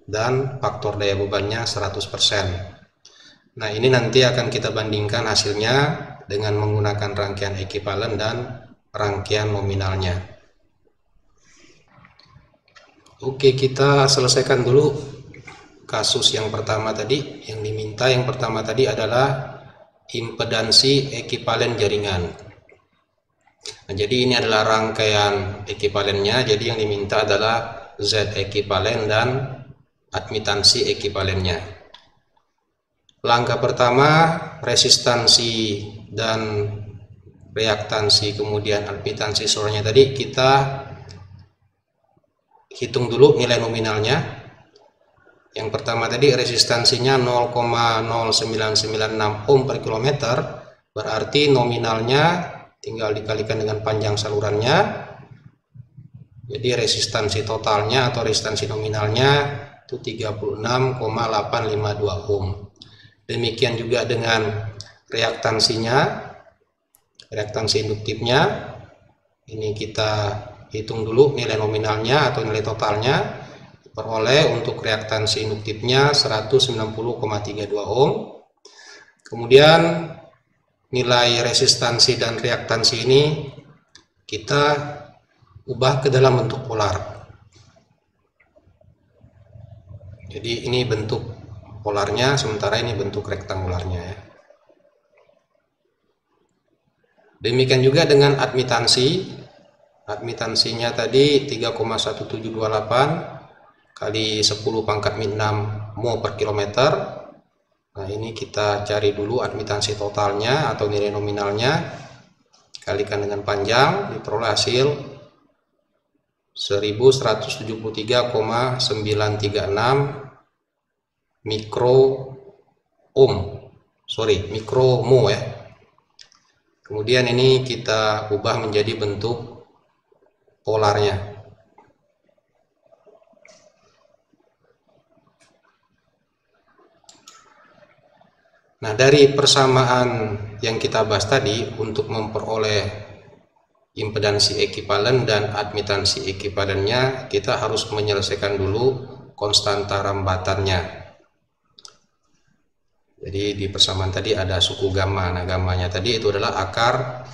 dan faktor daya bebannya 100%. Nah, ini nanti akan kita bandingkan hasilnya dengan menggunakan rangkaian ekuivalen dan rangkaian nominalnya. Oke, kita selesaikan dulu kasus yang pertama tadi. Yang diminta yang pertama tadi adalah impedansi ekuivalen jaringan. Nah, jadi ini adalah rangkaian ekuivalennya. Jadi yang diminta adalah Z ekuivalen dan admitansi ekuivalennya. Langkah pertama, resistansi dan reaktansi kemudian admitansi salurannya tadi kita hitung dulu nilai nominalnya. Yang pertama tadi resistansinya 0,0996 ohm per kilometer, berarti nominalnya tinggal dikalikan dengan panjang salurannya. Jadi resistansi totalnya atau resistansi nominalnya itu 36,852 ohm. Demikian juga dengan reaktansinya, reaktansi induktifnya. Ini kita hitung dulu nilai nominalnya atau nilai totalnya. Peroleh untuk reaktansi induktifnya 190,32 ohm. Kemudian nilai resistansi dan reaktansi ini kita ubah ke dalam bentuk polar. Jadi ini bentuk polarnya, sementara ini bentuk rektangularnya ya. Demikian juga dengan admitansi. Admitansinya tadi 3,1728 kali 10⁻⁶ mol per kilometer. Nah, ini kita cari dulu admitansi totalnya atau nilai nominalnya, kalikan dengan panjang, diperoleh hasil 1173,936 mikromol ya. Kemudian ini kita ubah menjadi bentuk polarnya. Nah, dari persamaan yang kita bahas tadi, untuk memperoleh impedansi ekivalen dan admitansi ekivalennya, kita harus menyelesaikan dulu konstanta rambatannya. Jadi di persamaan tadi ada suku gamma. Nah, gammanya tadi itu adalah akar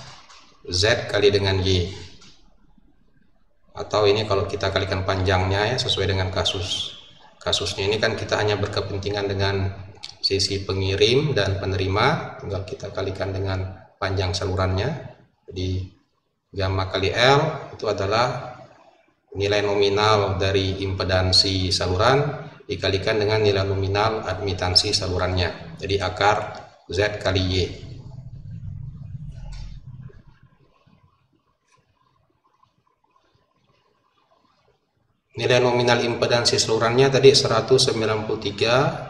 Z kali dengan Y. Atau ini kalau kita kalikan panjangnya ya, sesuai dengan kasusnya ini kan kita hanya berkepentingan dengan sisi pengirim dan penerima, tinggal kita kalikan dengan panjang salurannya. Jadi gamma kali L itu adalah nilai nominal dari impedansi saluran dikalikan dengan nilai nominal admitansi salurannya. Jadi akar Z kali Y. Nilai nominal impedansi salurannya tadi 193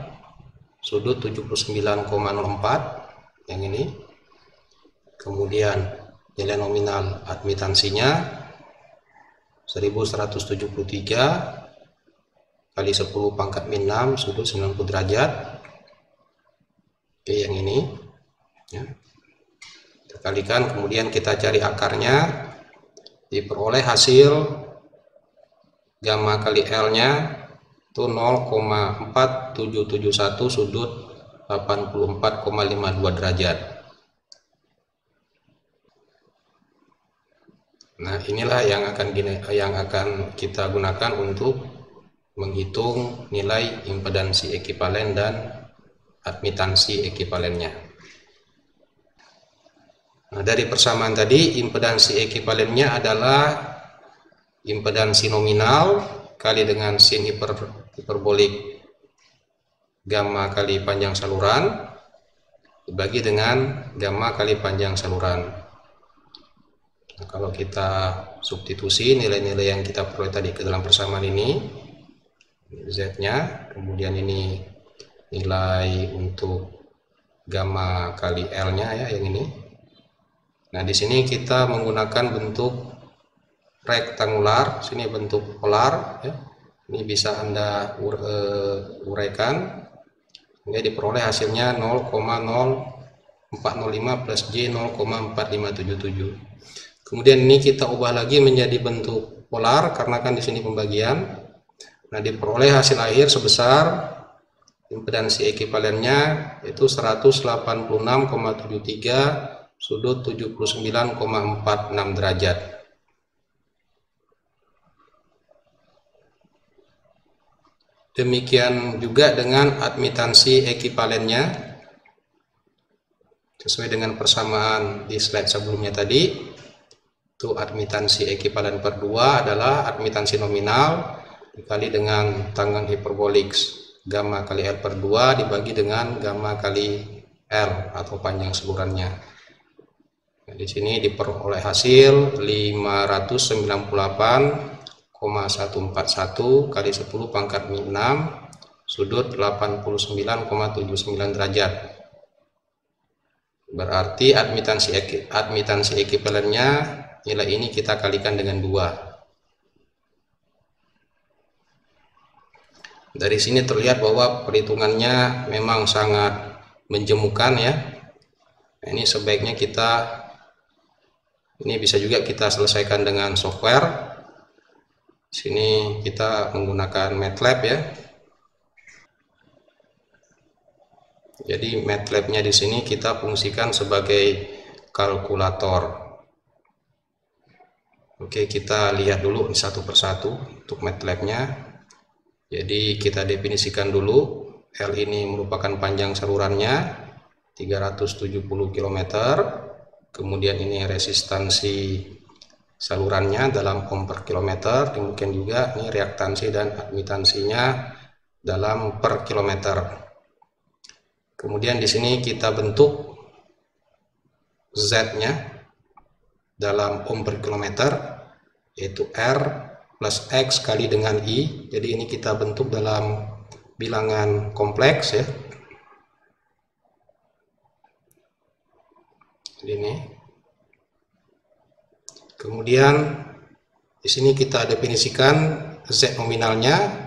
sudut 79,04 yang ini. Kemudian nilai nominal admitansinya 1173 kali 10 pangkat min 6 sudut 90 derajat. Oke, yang ini ya. Kita kalikan, kemudian kita cari akarnya, diperoleh hasil gamma kali L nya itu 0,4771 sudut 84,52 derajat. Nah, inilah yang akan kita gunakan untuk menghitung nilai impedansi ekivalen dan admitansi ekivalennya. Nah, dari persamaan tadi, impedansi ekivalennya adalah impedansi nominal kali dengan sin hiperbolik gamma kali panjang saluran dibagi dengan gamma kali panjang saluran. Nah, kalau kita substitusi nilai-nilai yang kita peroleh tadi ke dalam persamaan ini, Z-nya, kemudian ini nilai untuk gamma kali L-nya ya, yang ini. Nah, di sini kita menggunakan bentuk rektangular, sini bentuk polar ya. Ini bisa Anda uraikan sehingga diperoleh hasilnya 0,0405 plus J 0,4577. Kemudian ini kita ubah lagi menjadi bentuk polar karena kan di sini pembagian. Nah, diperoleh hasil akhir sebesar impedansi ekivalennya itu 186,73 sudut 79,46 derajat. Demikian juga dengan admitansi ekivalennya sesuai dengan persamaan di slide sebelumnya tadi. Itu admitansi ekivalen per 2 adalah admitansi nominal dikali dengan tanggal hiperbolik gamma kali L per 2 dibagi dengan gamma kali L atau panjang salurannya. Nah, di sini diperoleh hasil 598,141 kali 10 pangkat min 6 sudut 89,79 derajat. Berarti admitansi ekivalennya nilai ini kita kalikan dengan 2. Dari sini terlihat bahwa perhitungannya memang sangat menjemukan ya. Nah, ini sebaiknya ini bisa juga kita selesaikan dengan software. Sini kita menggunakan MATLAB ya. Jadi MATLAB-nya di sini kita fungsikan sebagai kalkulator. Oke, kita lihat dulu satu persatu untuk MATLAB-nya. Jadi kita definisikan dulu, L ini merupakan panjang salurannya 370 km. Kemudian ini resistansi salurannya dalam ohm per kilometer. Demikian juga ini reaktansi dan admitansinya dalam per kilometer. Kemudian di sini kita bentuk Z-nya dalam ohm per kilometer, yaitu R plus X kali dengan I. Jadi ini kita bentuk dalam bilangan kompleks ya. Ini. Kemudian di sini kita definisikan Z nominalnya.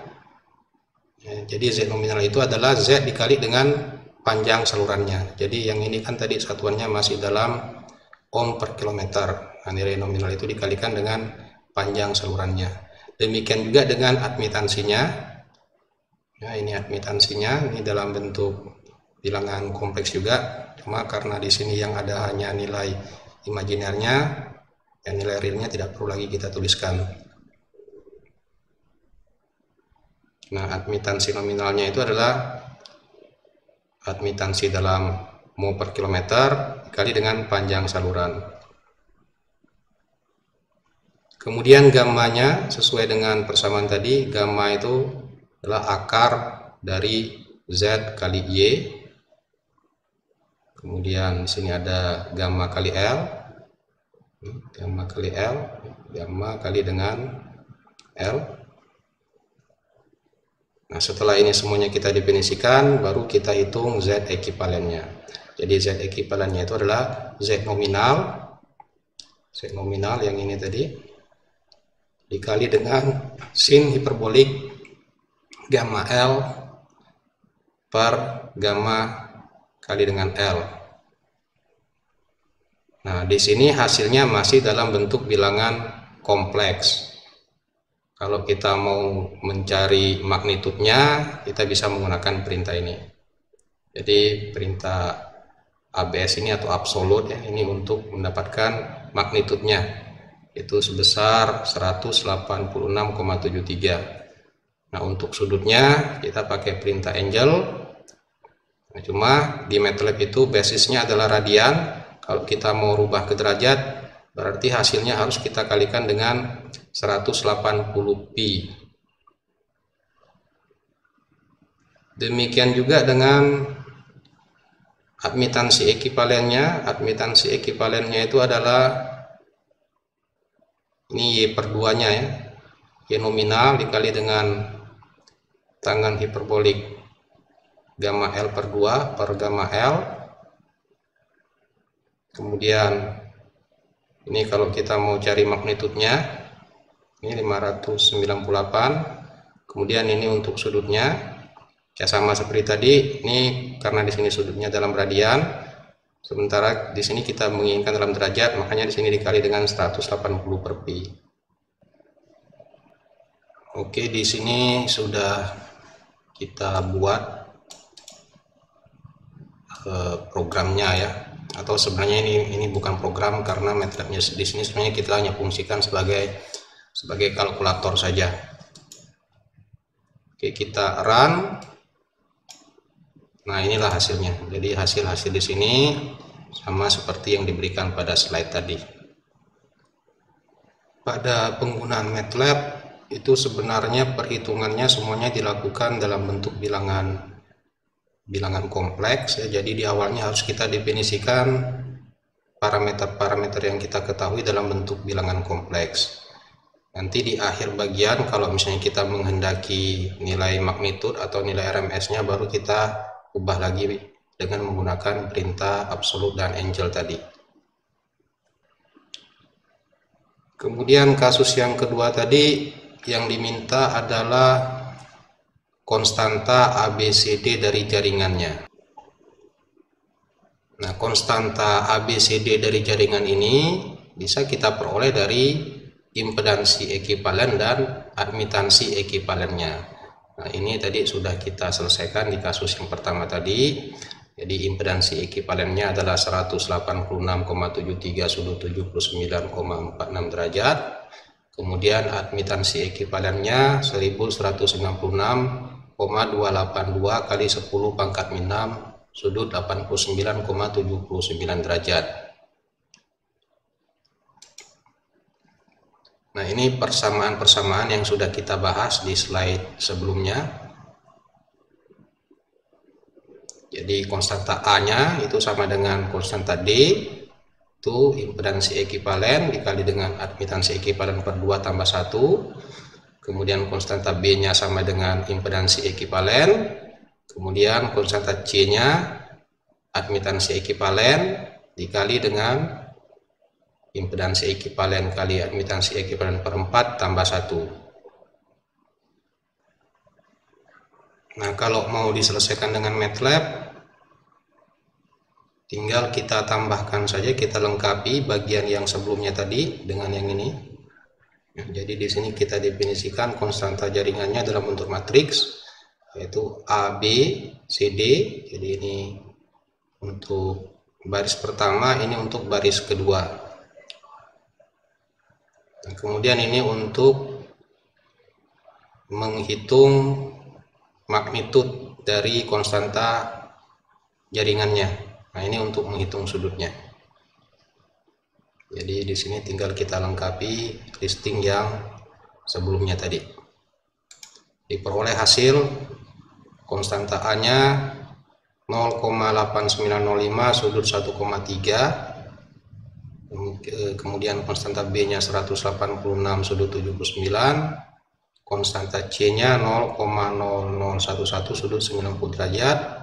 Ya, jadi Z nominal itu adalah Z dikali dengan panjang salurannya. Jadi yang ini kan tadi satuannya masih dalam ohm per kilometer. Nah, nilai nominal itu dikalikan dengan panjang salurannya. Demikian juga dengan admitansinya. Nah, ini admitansinya, ini dalam bentuk bilangan kompleks juga. Cuma karena di sini yang ada hanya nilai imajinernya, yang nilai realnya tidak perlu lagi kita tuliskan. Nah, admitansi nominalnya itu adalah admitansi dalam mol per kilometer dikali dengan panjang saluran. Kemudian gammanya sesuai dengan persamaan tadi, gamma itu adalah akar dari Z kali Y. Kemudian di sini ada gamma kali L, gamma kali L, gamma kali dengan L. Nah, setelah ini semuanya kita definisikan, baru kita hitung Z ekivalennya. Jadi Z ekivalennya itu adalah Z nominal yang ini tadi, dikali dengan sin hiperbolik gamma L per gamma kali dengan L. Nah, di sini hasilnya masih dalam bentuk bilangan kompleks. Kalau kita mau mencari magnitudnya, kita bisa menggunakan perintah ini. Jadi perintah ABS ini atau absolut ya, ini untuk mendapatkan magnitudnya, itu sebesar 186,73. Nah, untuk sudutnya kita pakai perintah angle. Nah, cuma di MATLAB itu basisnya adalah radian. Kalau kita mau rubah ke derajat, berarti hasilnya harus kita kalikan dengan 180 pi. Demikian juga dengan admitansi ekivalennya. Admitansi ekivalennya itu adalah ini Y per 2 nya ya, Y nominal dikali dengan tangen hiperbolik gamma L per 2 per gamma L. Kemudian ini kalau kita mau cari magnitudnya, ini 598. Kemudian ini untuk sudutnya ya sama seperti tadi, ini karena di sini sudutnya dalam radian, sementara di sini kita menginginkan dalam derajat, makanya di sini dikali dengan 180 per pi. Oke, di sini sudah kita buat programnya ya, atau sebenarnya ini bukan program karena MATLAB-nya di sini sebenarnya kita hanya fungsikan sebagai kalkulator saja. Oke, kita run. Nah, inilah hasilnya. Jadi hasil di sini sama seperti yang diberikan pada slide tadi. Pada penggunaan MATLAB itu sebenarnya perhitungannya semuanya dilakukan dalam bentuk bilangan kompleks ya. Jadi di awalnya harus kita definisikan parameter-parameter yang kita ketahui dalam bentuk bilangan kompleks. Nanti di akhir bagian kalau misalnya kita menghendaki nilai magnitud atau nilai RMS-nya, baru kita ubah lagi dengan menggunakan perintah absolut dan angle tadi. Kemudian kasus yang kedua tadi yang diminta adalah konstanta ABCD dari jaringannya. Nah, konstanta ABCD dari jaringan ini bisa kita peroleh dari impedansi ekivalen dan admitansi ekivalennya. Nah, ini tadi sudah kita selesaikan di kasus yang pertama tadi. Jadi impedansi ekivalennya adalah 186,73 sudut 79,46 derajat. Kemudian admitansi ekivalennya 1196,282 kali 10 pangkat min 6 sudut 89,79 derajat. Nah, ini persamaan-persamaan yang sudah kita bahas di slide sebelumnya. Jadi konstanta A-nya itu sama dengan konstanta D, itu impedansi ekivalen dikali dengan admitansi ekivalen per 2 tambah 1. Kemudian konstanta B-nya sama dengan impedansi ekivalen. Kemudian konstanta C-nya admitansi ekivalen dikali dengan impedansi ekivalen kali admitansi ekivalen per 4 tambah 1. Nah, kalau mau diselesaikan dengan MATLAB, tinggal kita tambahkan saja, kita lengkapi bagian yang sebelumnya tadi dengan yang ini. Jadi di sini kita definisikan konstanta jaringannya dalam bentuk matriks, yaitu A, B, C, D. Jadi ini untuk baris pertama, ini untuk baris kedua. Nah, kemudian ini untuk menghitung magnitud dari konstanta jaringannya. Nah, ini untuk menghitung sudutnya. Jadi di sini tinggal kita lengkapi listing yang sebelumnya tadi. Diperoleh hasil konstanta A-nya 0,8905 sudut 1,3. Kemudian konstanta B-nya 186 sudut 79. Konstanta C-nya 0,0011 sudut 90 derajat.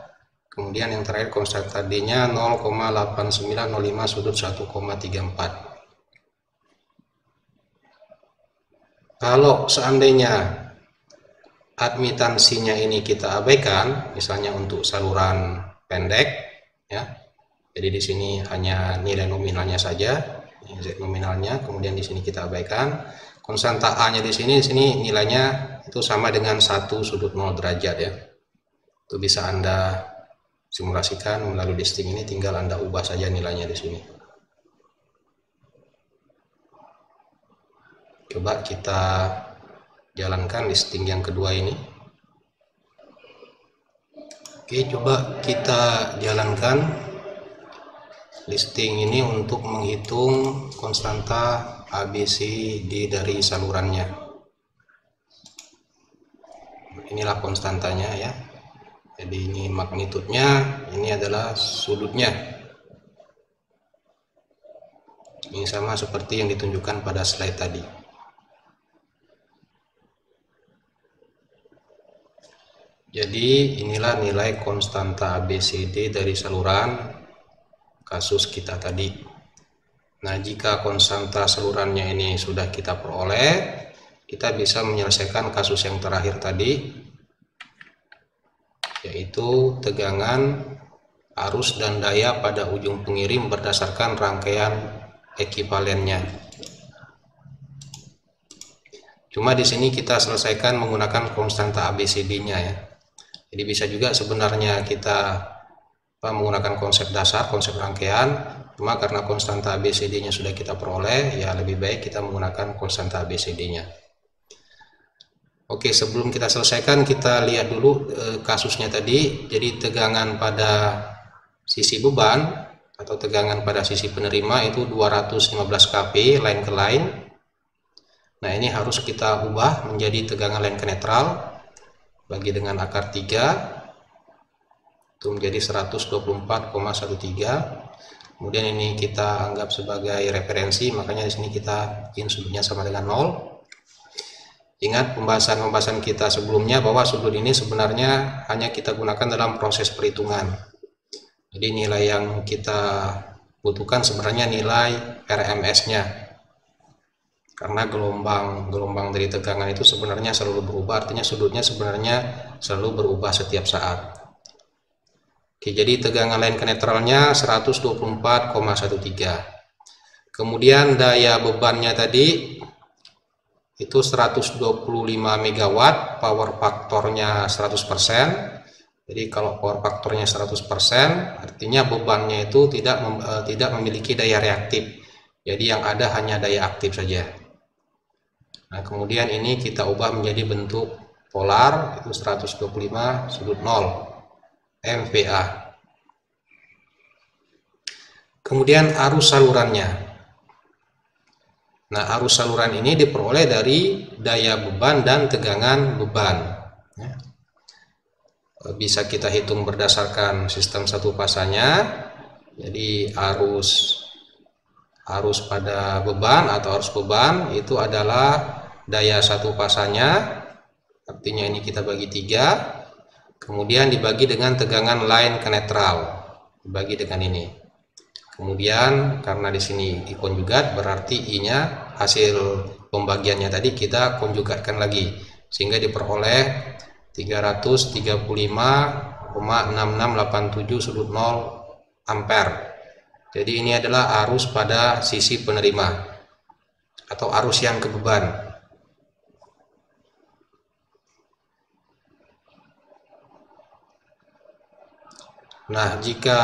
Kemudian yang terakhir konstanta D-nya 0,8905 sudut 1,34. Kalau seandainya admitansinya ini kita abaikan, misalnya untuk saluran pendek, ya. Jadi di sini hanya nilai nominalnya saja, Z nominalnya, kemudian di sini kita abaikan. Konstanta A-nya di sini nilainya itu sama dengan 1 sudut 0 derajat, ya. Itu bisa Anda simulasikan melalui listing ini, tinggal Anda ubah saja nilainya di sini. Coba kita jalankan listing yang kedua ini. Oke, coba kita jalankan listing ini untuk menghitung konstanta ABCD dari salurannya. Inilah konstantanya, ya. Jadi ini magnitudnya, ini adalah sudutnya. Ini sama seperti yang ditunjukkan pada slide tadi. Jadi inilah nilai konstanta ABCD dari saluran kasus kita tadi. Nah, jika konstanta salurannya ini sudah kita peroleh, kita bisa menyelesaikan kasus yang terakhir tadi, yaitu tegangan, arus, dan daya pada ujung pengirim berdasarkan rangkaian ekivalennya. Cuma di sini kita selesaikan menggunakan konstanta ABCD-nya, ya. Jadi bisa juga sebenarnya kita menggunakan konsep dasar, konsep rangkaian, cuma karena konstanta ABCD-nya sudah kita peroleh, ya lebih baik kita menggunakan konstanta ABCD-nya. Oke, sebelum kita selesaikan, kita lihat dulu kasusnya tadi. Jadi tegangan pada sisi beban atau tegangan pada sisi penerima itu 215 kP line ke line. Nah, ini harus kita ubah menjadi tegangan line ke netral, bagi dengan akar 3 itu menjadi 124,13. Kemudian ini kita anggap sebagai referensi, makanya di sini kita bikin sudutnya sama dengan 0. Ingat pembahasan kita sebelumnya bahwa sudut ini sebenarnya hanya kita gunakan dalam proses perhitungan. Jadi nilai yang kita butuhkan sebenarnya nilai RMS-nya. Karena gelombang dari tegangan itu sebenarnya selalu berubah, artinya sudutnya sebenarnya selalu berubah setiap saat. Oke, jadi tegangan line ke netralnya 124,13. Kemudian daya bebannya tadi itu 125 MW, power faktornya 100%. Jadi kalau power faktornya 100%, artinya bebannya itu tidak memiliki daya reaktif. Jadi yang ada hanya daya aktif saja. Nah, kemudian ini kita ubah menjadi bentuk polar, itu 125 sudut 0 MVA. Kemudian arus salurannya. Nah, arus saluran ini diperoleh dari daya beban dan tegangan beban. Bisa kita hitung berdasarkan sistem satu fasanya. Jadi arus pada beban atau arus beban itu adalah daya satu fasanya. Artinya ini kita bagi 3. Kemudian dibagi dengan tegangan line ke netral. Dibagi dengan ini. Kemudian karena di sini dikonjugat, berarti I-nya hasil pembagiannya tadi kita konjugatkan lagi sehingga diperoleh 335,6687 sudut 0 ampere. Jadi ini adalah arus pada sisi penerima atau arus yang ke beban. Nah, jika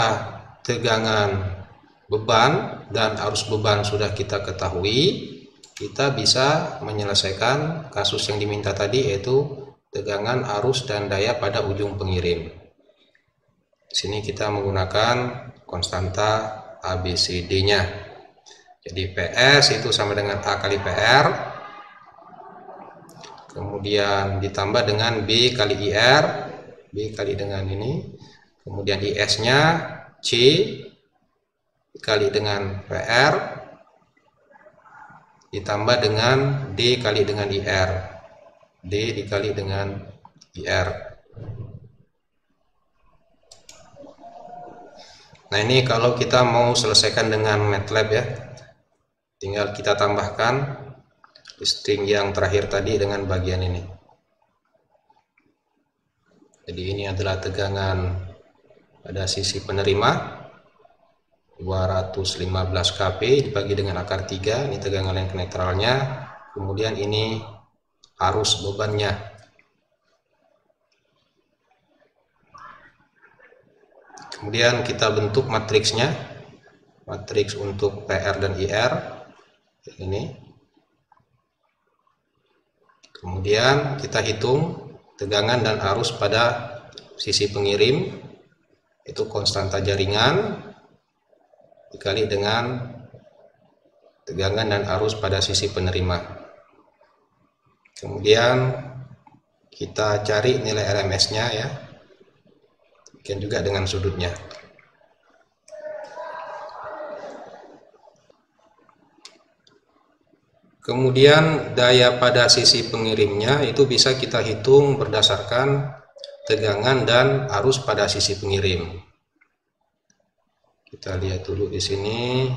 tegangan beban dan arus beban sudah kita ketahui, kita bisa menyelesaikan kasus yang diminta tadi, yaitu tegangan, arus, dan daya pada ujung pengirim. Di sini kita menggunakan konstanta ABCD-nya. Jadi PS itu sama dengan A kali PR, kemudian ditambah dengan B kali IR, B kali dengan ini, kemudian IS-nya C dikali dengan PR, ditambah dengan D kali dengan IR, D dikali dengan IR. Nah, ini kalau kita mau selesaikan dengan MATLAB ya, tinggal kita tambahkan string yang terakhir tadi dengan bagian ini. Jadi ini adalah tegangan pada sisi penerima 215 kP dibagi dengan akar 3, ini tegangan line netralnya, kemudian ini arus bebannya. Kemudian kita bentuk matriksnya, matriks untuk PR dan IR ini. Kemudian kita hitung tegangan dan arus pada sisi pengirim, itu konstanta jaringan dikali dengan tegangan dan arus pada sisi penerima. Kemudian kita cari nilai RMS-nya ya, dan juga dengan sudutnya. Kemudian daya pada sisi pengirimnya itu bisa kita hitung berdasarkan tegangan dan arus pada sisi pengirim. Kita lihat dulu di sini.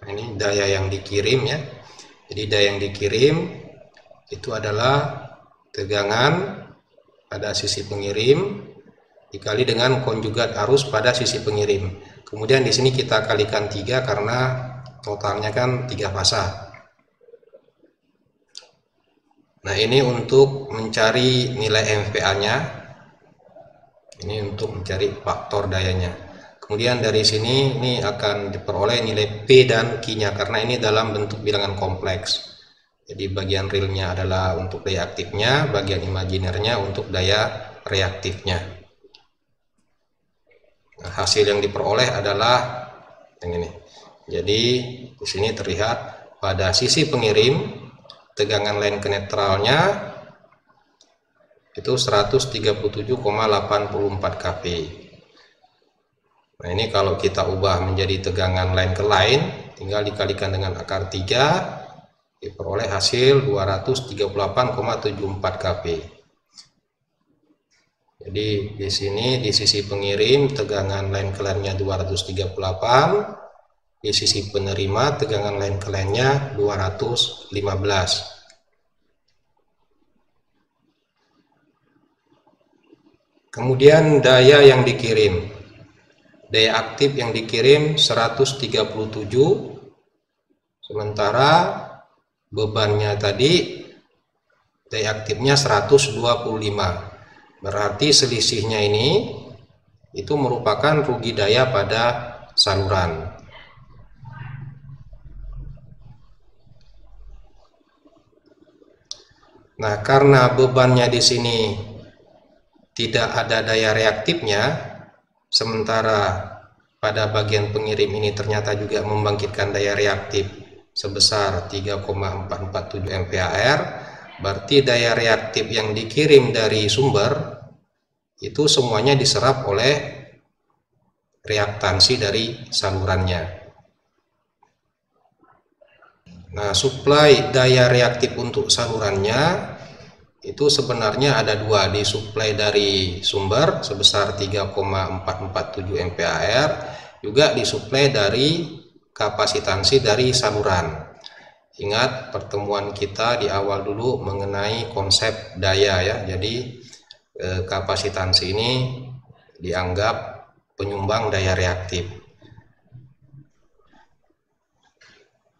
Nah, ini daya yang dikirim ya. Jadi daya yang dikirim itu adalah tegangan pada sisi pengirim dikali dengan konjugat arus pada sisi pengirim. Kemudian di sini kita kalikan 3 karena totalnya kan 3 fasa. Nah, ini untuk mencari nilai MVA-nya. Ini untuk mencari faktor dayanya. Kemudian dari sini ini akan diperoleh nilai P dan Q-nya karena ini dalam bentuk bilangan kompleks. Jadi bagian realnya adalah untuk daya aktifnya, bagian imajinernya untuk daya reaktifnya. Nah, hasil yang diperoleh adalah yang ini. Jadi di sini terlihat pada sisi pengirim tegangan line ke netralnya itu 137,84 kP. Nah, ini kalau kita ubah menjadi tegangan line ke line, tinggal dikalikan dengan akar 3, diperoleh hasil 238,74 kP. Jadi di sini di sisi pengirim tegangan line ke line-nya 238, di sisi penerima tegangan line ke line-nya 215. Kemudian daya yang dikirim, daya aktif yang dikirim 137, sementara bebannya tadi daya aktifnya 125. Berarti selisihnya ini itu merupakan rugi daya pada saluran. Nah, karena bebannya di sini tidak ada daya reaktifnya, sementara pada bagian pengirim ini ternyata juga membangkitkan daya reaktif sebesar 3,447 MVAR, berarti daya reaktif yang dikirim dari sumber itu semuanya diserap oleh reaktansi dari salurannya. Nah, suplai daya reaktif untuk salurannya itu sebenarnya ada dua, disuplai dari sumber sebesar 3,447 MVAR, juga disuplai dari kapasitansi dari saluran. Ingat pertemuan kita di awal dulu mengenai konsep daya ya. Jadi kapasitansi ini dianggap penyumbang daya reaktif.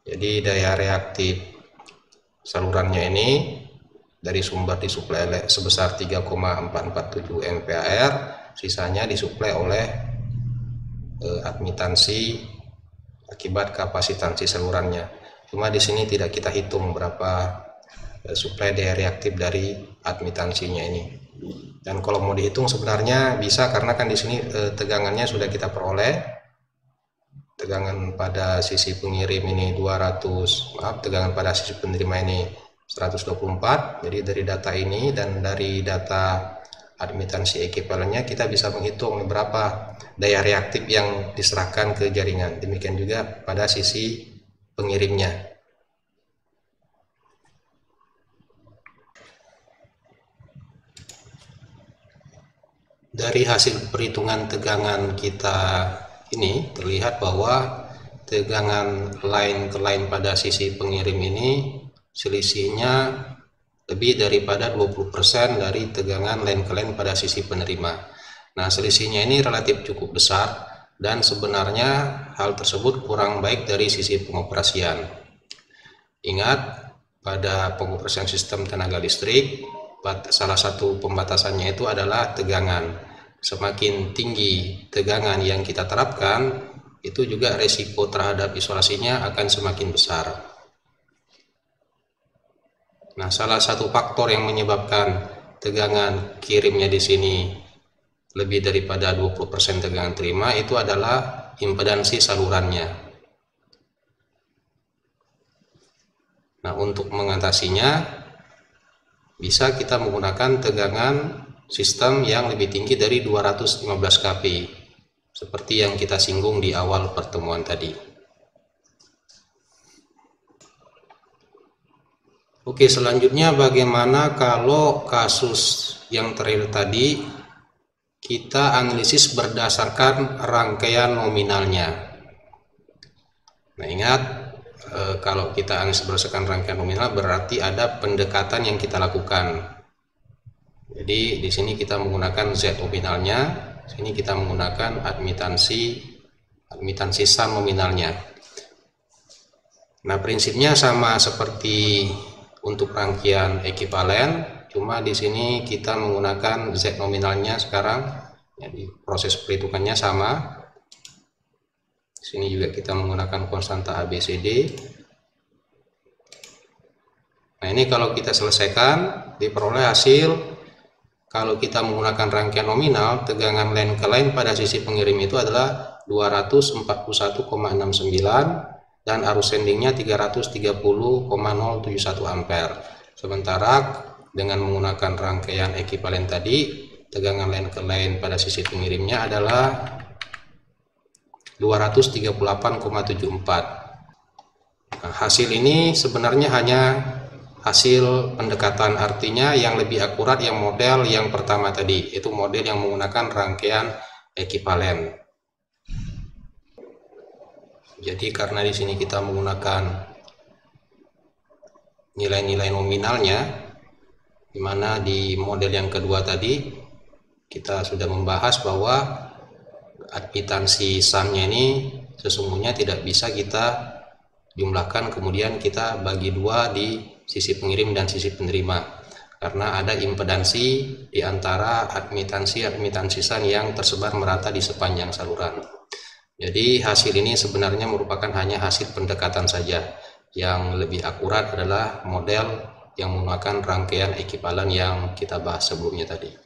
Jadi daya reaktif salurannya ini dari sumber disuplai sebesar 3,447 ampere, sisanya disuplai oleh admitansi akibat kapasitansi salurannya. Cuma di sini tidak kita hitung berapa suplai daya reaktif dari admitansinya ini. Dan kalau mau dihitung sebenarnya bisa, karena kan di sini tegangannya sudah kita peroleh. Tegangan pada sisi pengirim ini 200, tegangan pada sisi penerima ini 124. Jadi dari data ini dan dari data admitansi ekuivalennya kita bisa menghitung berapa daya reaktif yang diserahkan ke jaringan. Demikian juga pada sisi pengirimnya. Dari hasil perhitungan tegangan kita ini terlihat bahwa tegangan line ke line pada sisi pengirim ini selisihnya lebih daripada 20% dari tegangan line ke line pada sisi penerima. Nah, selisihnya ini relatif cukup besar dan sebenarnya hal tersebut kurang baik dari sisi pengoperasian. Ingat, pada pengoperasian sistem tenaga listrik, salah satu pembatasannya itu adalah tegangan. Semakin tinggi tegangan yang kita terapkan, itu juga resiko terhadap isolasinya akan semakin besar. Nah, salah satu faktor yang menyebabkan tegangan kirimnya di sini lebih daripada 20% tegangan terima itu adalah impedansi salurannya. Nah, untuk mengatasinya bisa kita menggunakan tegangan sistem yang lebih tinggi dari 215 kV, seperti yang kita singgung di awal pertemuan tadi. Oke, selanjutnya bagaimana kalau kasus yang terakhir tadi kita analisis berdasarkan rangkaian nominalnya. Nah, ingat, kalau kita analisis berdasarkan rangkaian nominal berarti ada pendekatan yang kita lakukan. Jadi di sini kita menggunakan Z nominalnya, sini kita menggunakan admitansi SAN nominalnya. Nah, prinsipnya sama seperti untuk rangkaian ekuivalen, cuma di sini kita menggunakan Z nominalnya sekarang. Jadi proses perhitungannya sama. Di sini juga kita menggunakan konstanta ABCD. Nah, ini kalau kita selesaikan diperoleh hasil. Kalau kita menggunakan rangkaian nominal, tegangan line ke line pada sisi pengirim itu adalah 241,69 dan arus sendingnya 330,071 ampere. Sementara dengan menggunakan rangkaian ekuivalen tadi, tegangan line ke line pada sisi pengirimnya adalah 238,74. Nah, hasil ini sebenarnya hanya hasil pendekatan, artinya yang lebih akurat yang model yang pertama tadi, itu model yang menggunakan rangkaian ekuivalen. Jadi karena di sini kita menggunakan nilai-nilai nominalnya, di mana di model yang kedua tadi kita sudah membahas bahwa admitansi SAN-nya ini sesungguhnya tidak bisa kita jumlahkan kemudian kita bagi dua di sisi pengirim dan sisi penerima, karena ada impedansi di antara admitansi SAN yang tersebar merata di sepanjang saluran. Jadi hasil ini sebenarnya merupakan hanya hasil pendekatan saja. Yang lebih akurat adalah model yang menggunakan rangkaian ekuivalen yang kita bahas sebelumnya tadi.